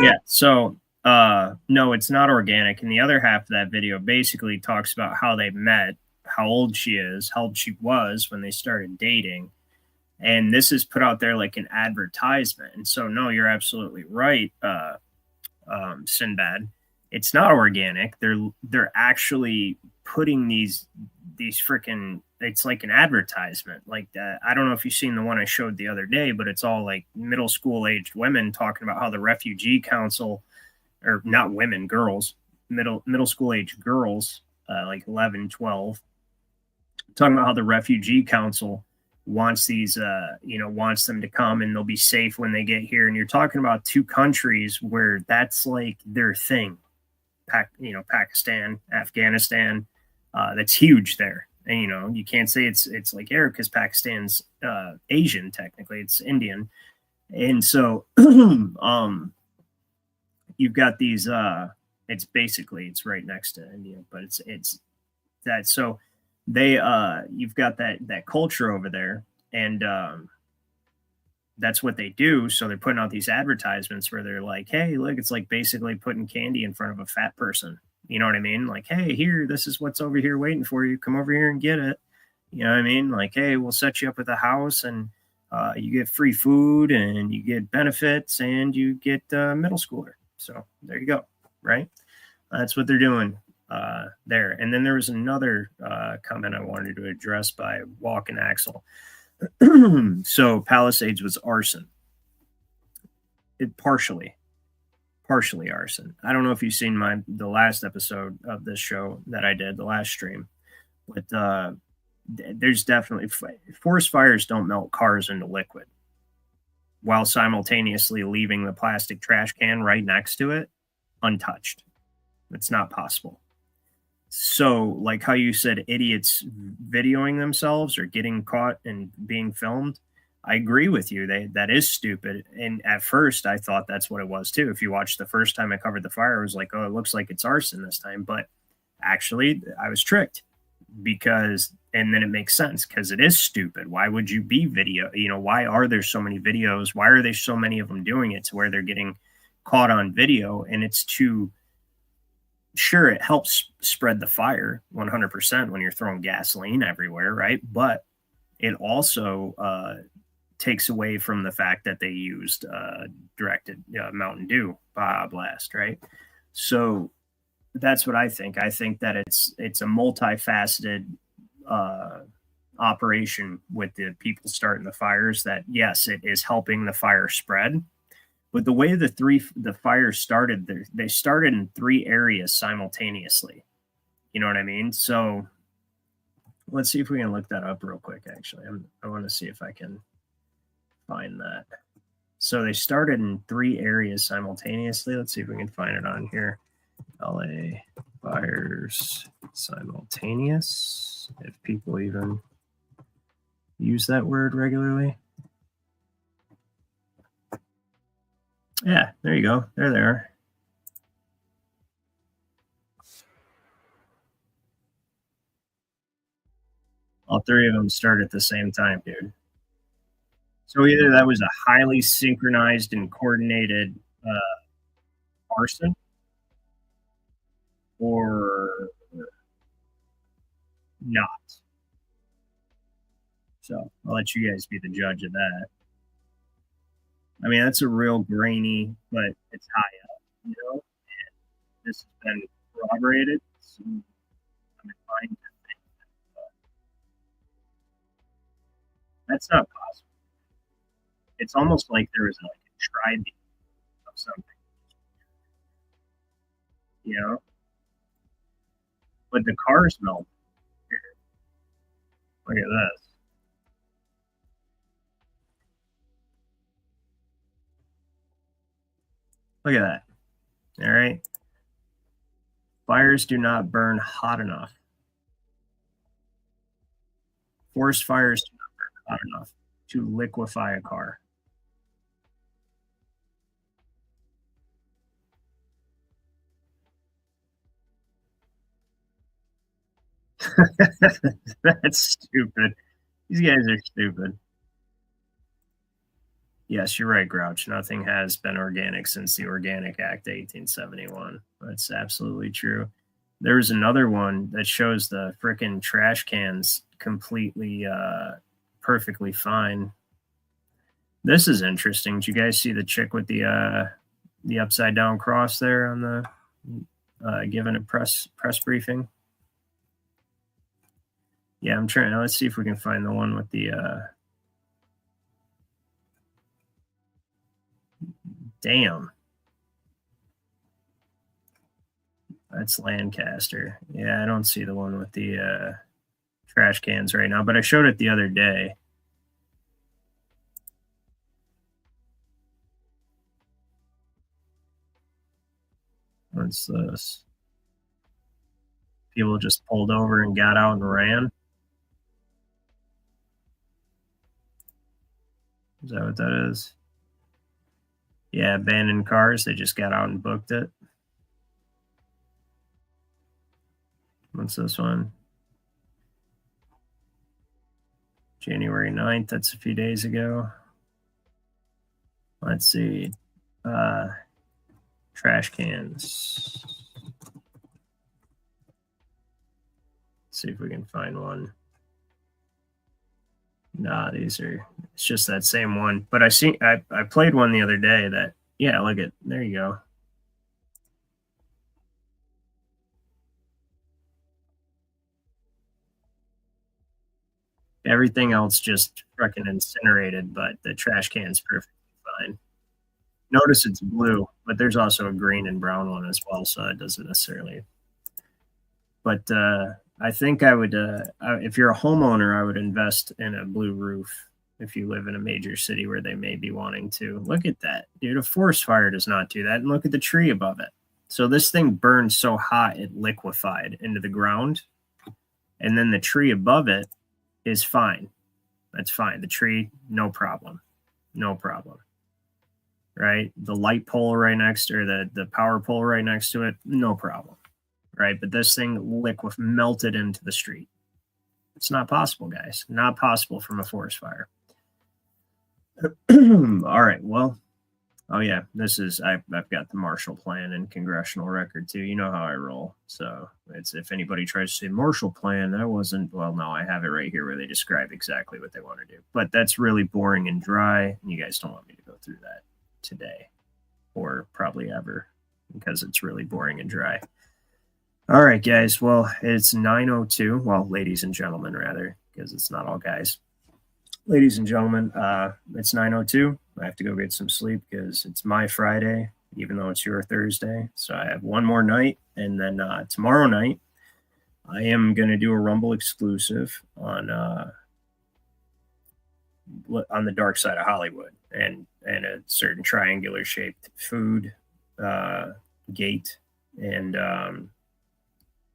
[SPEAKER 3] Yeah, so no, it's not organic. And the other half of that video basically talks about how they met, how old she is, how old she was when they started dating. And this is put out there like an advertisement. And so, no, you're absolutely right, Sinbad. It's not organic. They're actually putting these freaking, it's like an advertisement. Like that. I don't know if you've seen the one I showed the other day, but it's all like middle school aged women talking about how the Refugee Council, or not women, girls, middle school aged girls, like 11, 12, talking about how the Refugee Council wants these, wants them to come and they'll be safe when they get here. And you're talking about two countries where that's like their thing. Pakistan, Afghanistan, that's huge there. And, you can't say it's like Eric, because Pakistan's Asian, technically, it's Indian. And so you've got these, it's right next to India, but it's that. So they, you've got that culture over there, and that's what they do. So they're putting out these advertisements where they're like, hey, look, it's like basically putting candy in front of a fat person. You know what I mean? Like, hey, here, this is what's over here waiting for you. Come over here and get it. You know what I mean? Like, hey, we'll set you up with a house, and you get free food, and you get benefits, and you get middle schooler. So there you go. Right. That's what they're doing there. And then there was another comment I wanted to address by Walk and Axel. So Palisades was arson. It partially arson. I don't know if you've seen the last episode of this show that I did, the last stream, but there's definitely forest fires don't melt cars into liquid while simultaneously leaving the plastic trash can right next to it untouched. It's not possible. So, like how you said, idiots videoing themselves or getting caught and being filmed, I agree with you. That is stupid. And at first, I thought that's what it was too. If you watched the first time I covered the fire, I was like, oh, it looks like it's arson this time. But actually, I was tricked, and then it makes sense because it is stupid. Why would you be video? Why are there so many videos? Why are there so many of them doing it to where they're getting caught on video? And it's sure, it helps spread the fire 100% when you're throwing gasoline everywhere, right? But it also takes away from the fact that they used directed Mountain Dew Baja Blast, right? So that's what I think. I think that it's a multifaceted operation with the people starting the fires, that yes, it is helping the fire spread. But the way the fires started, they started in 3 areas simultaneously. You know what I mean? So let's see if we can look that up real quick. Actually, I want to see if I can find that. So they started in 3 areas simultaneously. Let's see if we can find it on here. LA fires simultaneous, if people even use that word regularly. Yeah, there you go. There they are. All 3 of them start at the same time, dude. So either that was a highly synchronized and coordinated arson, or not. So I'll let you guys be the judge of that. I mean, that's a real grainy, but it's high up, you know, and this has been corroborated. So I'm inclined to think that that's not possible. It's almost like there was like a tri-beam of something, you know? But the cars melt. Here. Look at this. Look at that. All right. Fires do not burn hot enough. Forest fires do not burn hot enough to liquefy a car. That's stupid. These guys are stupid. Yes, you're right, Grouch. Nothing has been organic since the Organic Act 1871. That's absolutely true. There's another one that shows the frickin' trash cans completely perfectly fine. This is interesting. Did you guys see the chick with the upside down cross there on the giving a press briefing? Yeah, I'm trying. Let's see if we can find the one with the damn. That's Lancaster. Yeah, I don't see the one with the trash cans right now, but I showed it the other day. What's this? People just pulled over and got out and ran. Is that what that is? Yeah, abandoned cars. They just got out and booked it. What's this one? January 9th. That's a few days ago. Let's see. Trash cans. Let's see if we can find one. Nah, it's just that same one. But I played one the other day that, yeah, look at, there you go. Everything else just freaking incinerated, but the trash can's perfectly fine. Notice it's blue, but there's also a green and brown one as well, so it doesn't necessarily. But I think I would, if you're a homeowner, I would invest in a blue roof if you live in a major city where they may be wanting to. Look at that, dude. A forest fire does not do that. And look at the tree above it. So this thing burned so hot it liquefied into the ground. And then the tree above it is fine. That's fine. The tree, no problem. No problem. Right? The light pole right next to, or the power pole right next to it, no problem. Right? But this thing melted into the street. It's not possible, guys. Not possible from a forest fire. All right. Well, oh yeah, this is, I've got the Marshall Plan and congressional record too. You know how I roll. So it's, if anybody tries to say Marshall Plan, that wasn't, well, no, I have it right here where they describe exactly what they want to do. But that's really boring and dry. And you guys don't want me to go through that today or probably ever because it's really boring and dry. All right, guys. Well, it's 9:02. Well, ladies and gentlemen, rather, because it's not all guys. Ladies and gentlemen, it's 9:02. I have to go get some sleep because it's my Friday, even though it's your Thursday. So I have one more night, and then tomorrow night, I am going to do a Rumble exclusive on the dark side of Hollywood and a certain triangular shaped food gate. And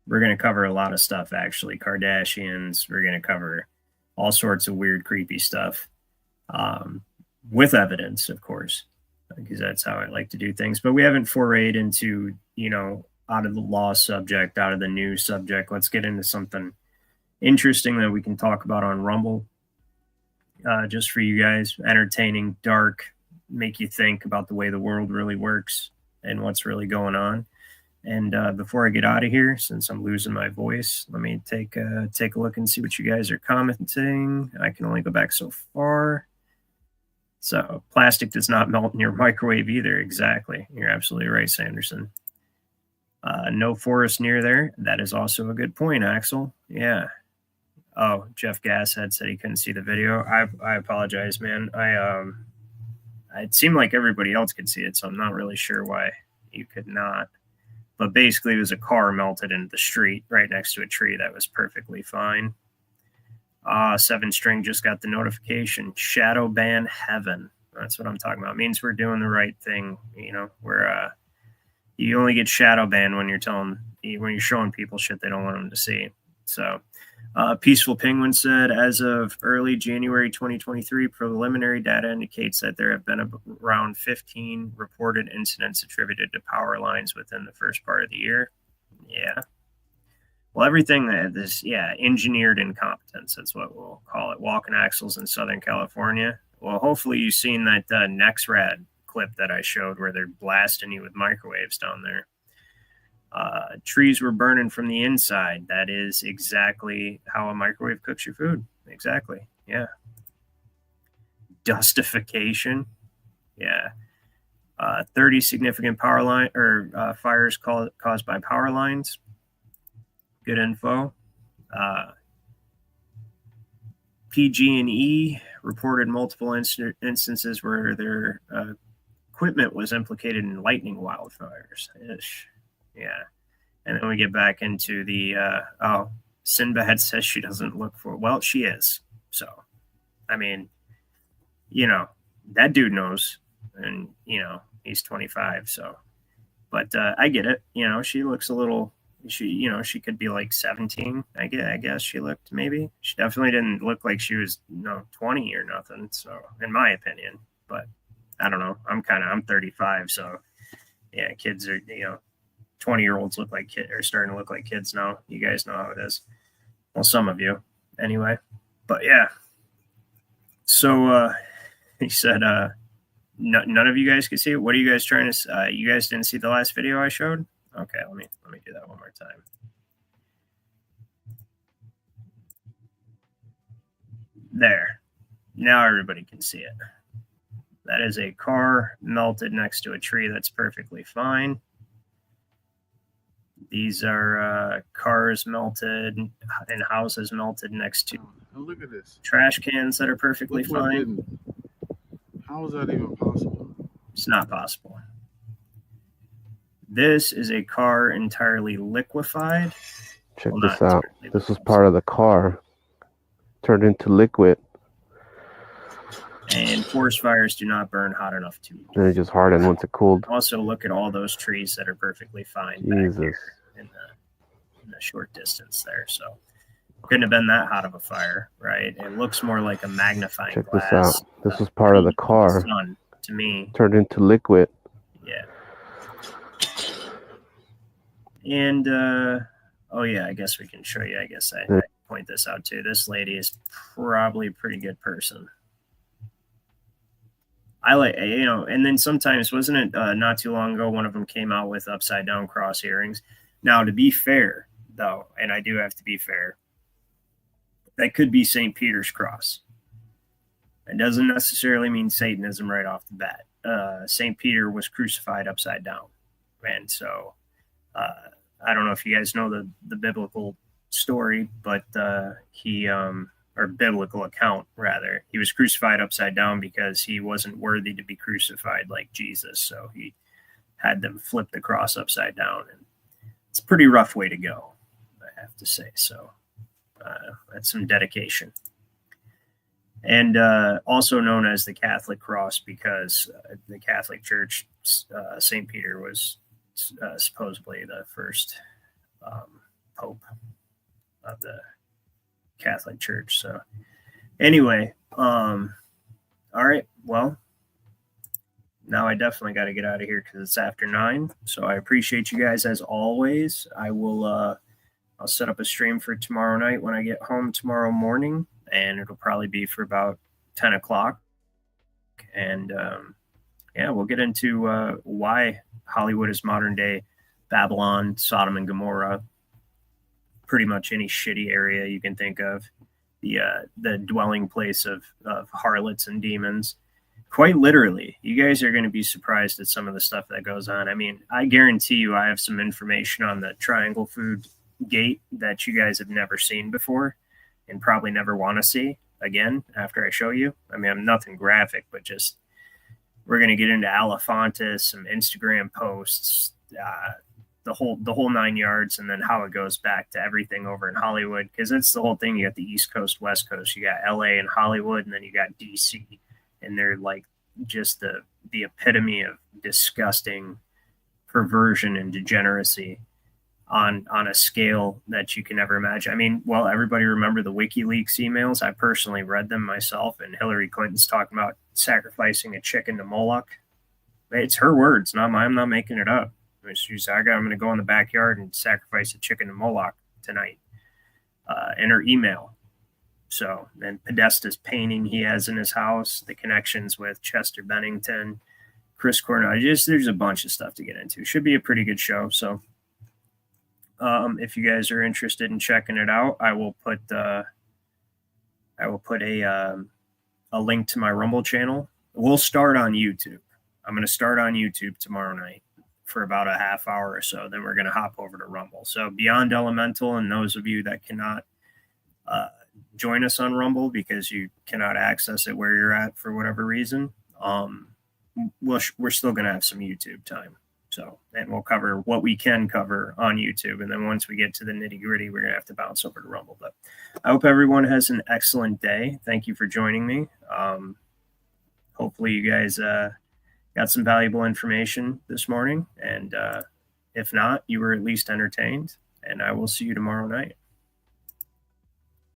[SPEAKER 3] we're going to cover a lot of stuff, actually. Kardashians. We're going to cover all sorts of weird, creepy stuff with evidence, of course, because that's how I like to do things. But we haven't forayed into, out of the law subject, out of the news subject. Let's get into something interesting that we can talk about on Rumble. Just for you guys, entertaining, dark, make you think about the way the world really works and what's really going on. And before I get out of here, since I'm losing my voice, let me take a look and see what you guys are commenting. I can only go back so far. So plastic does not melt in your microwave either. Exactly. You're absolutely right, Sanderson. No forest near there. That is also a good point, Axel. Yeah. Oh, Jeff Gasshead said he couldn't see the video. I apologize, man. It seemed like everybody else could see it, so I'm not really sure why you could not. But basically, it was a car melted into the street right next to a tree. That was perfectly fine. 7 String just got the notification. Shadow ban heaven. That's what I'm talking about. It means we're doing the right thing. We're you only get shadow banned when you're showing people shit they don't want them to see. So, Peaceful Penguin said, as of early January 2023, preliminary data indicates that there have been around 15 reported incidents attributed to power lines within the first part of the year. Yeah. Well, everything that is, engineered incompetence. That's what we'll call it. Walking axles in Southern California. Well, hopefully you've seen that NextRad clip that I showed where they're blasting you with microwaves down there. Trees were burning from the inside. That is exactly how a microwave cooks your food. Exactly. Yeah. Dustification. Yeah. 30 significant power line or fires caused by power lines. Good info. PG&E reported multiple instances where their equipment was implicated in lightning wildfires. Ish. Yeah. And then we get back into the, Sinbad says she doesn't look for, well, she is. So, I mean, that dude knows, and, he's 25. So, but I get it. She looks a little, she could be like 17. I guess she looked, maybe. She definitely didn't look like she was, 20 or nothing. So, in my opinion, but I don't know. I'm 35. So, yeah, kids are, 20-year-olds look like kids, are starting to look like kids now. You guys know how it is. Well, some of you, anyway. But yeah. So he said, none of you guys could see it. What are you guys trying to? You guys didn't see the last video I showed? Okay, let me do that one more time. There. Now everybody can see it. That is a car melted next to a tree. That's perfectly fine. These are cars melted and houses melted next to
[SPEAKER 1] look at this.
[SPEAKER 3] Trash cans that are perfectly fine.
[SPEAKER 1] How is that even possible?
[SPEAKER 3] It's not possible. This is a car entirely liquefied.
[SPEAKER 2] Check this out. This was part of the car. Turned into liquid.
[SPEAKER 3] And forest fires do not burn hot enough to.
[SPEAKER 2] And it just hardened once it cooled.
[SPEAKER 3] Also, look at all those trees that are perfectly fine
[SPEAKER 2] Jesus.
[SPEAKER 3] Back here in the short distance there. So couldn't have been that hot of a fire, right? It looks more like a magnifying
[SPEAKER 2] Check
[SPEAKER 3] glass.
[SPEAKER 2] this out. This was part of the car.
[SPEAKER 3] Sun, to me.
[SPEAKER 2] Turned into liquid.
[SPEAKER 3] Yeah. And I guess we can show you. I guess I point this out too. This lady is probably a pretty good person. I like, and then sometimes, wasn't it not too long ago, one of them came out with upside down cross earrings. Now, to be fair, though, and I do have to be fair, that could be St. Peter's cross. It doesn't necessarily mean Satanism right off the bat. St. Peter was crucified upside down. And so, I don't know if you guys know the biblical story, but he or biblical account rather. He was crucified upside down because he wasn't worthy to be crucified like Jesus. So he had them flip the cross upside down. And it's a pretty rough way to go, I have to say. So that's some dedication. And also known as the Catholic cross because the Catholic Church, St. Peter was supposedly the first pope of the Catholic Church. So anyway, all right, well, now I definitely got to get out of here because it's after 9. So I appreciate you guys as always. I will I'll set up a stream for tomorrow night when I get home tomorrow morning, and it'll probably be for about 10 o'clock. And yeah, we'll get into why Hollywood is modern day Babylon, Sodom and Gomorrah, pretty much any shitty area you can think of, the dwelling place of harlots and demons. Quite literally, you guys are going to be surprised at some of the stuff that goes on. I mean, I guarantee you I have some information on the Triangle Food Gate that you guys have never seen before and probably never want to see again after I show you. I mean, I'm nothing graphic, but just we're going to get into Alefantis, some Instagram posts, the whole 9 yards, and then how it goes back to everything over in Hollywood, because it's the whole thing. You got the East Coast, West Coast, you got LA and Hollywood, and then you got DC, and they're like just the epitome of disgusting perversion and degeneracy on a scale that you can never imagine. I mean, well, everybody remember the WikiLeaks emails. I personally read them myself, and Hillary Clinton's talking about sacrificing a chicken to Moloch. It's her words, not mine. I'm not making it up. She's like, I'm going to go in the backyard and sacrifice a chicken to Moloch tonight, in her email. So, and Podesta's painting he has in his house, the connections with Chester Bennington, Chris Cornell. There's a bunch of stuff to get into. Should be a pretty good show. So, if you guys are interested in checking it out, I will put a link to my Rumble channel. We'll start on YouTube. I'm going to start on YouTube tomorrow night for about a half hour or so. Then we're going to hop over to Rumble. So Beyond Elemental, and those of you that cannot join us on Rumble because you cannot access it where you're at for whatever reason, we're still going to have some YouTube time. So, and we'll cover what we can cover on YouTube. And then once we get to the nitty gritty, we're going to have to bounce over to Rumble. But I hope everyone has an excellent day. Thank you for joining me. Hopefully you guys got some valuable information this morning. And if not, you were at least entertained. And I will see you tomorrow night.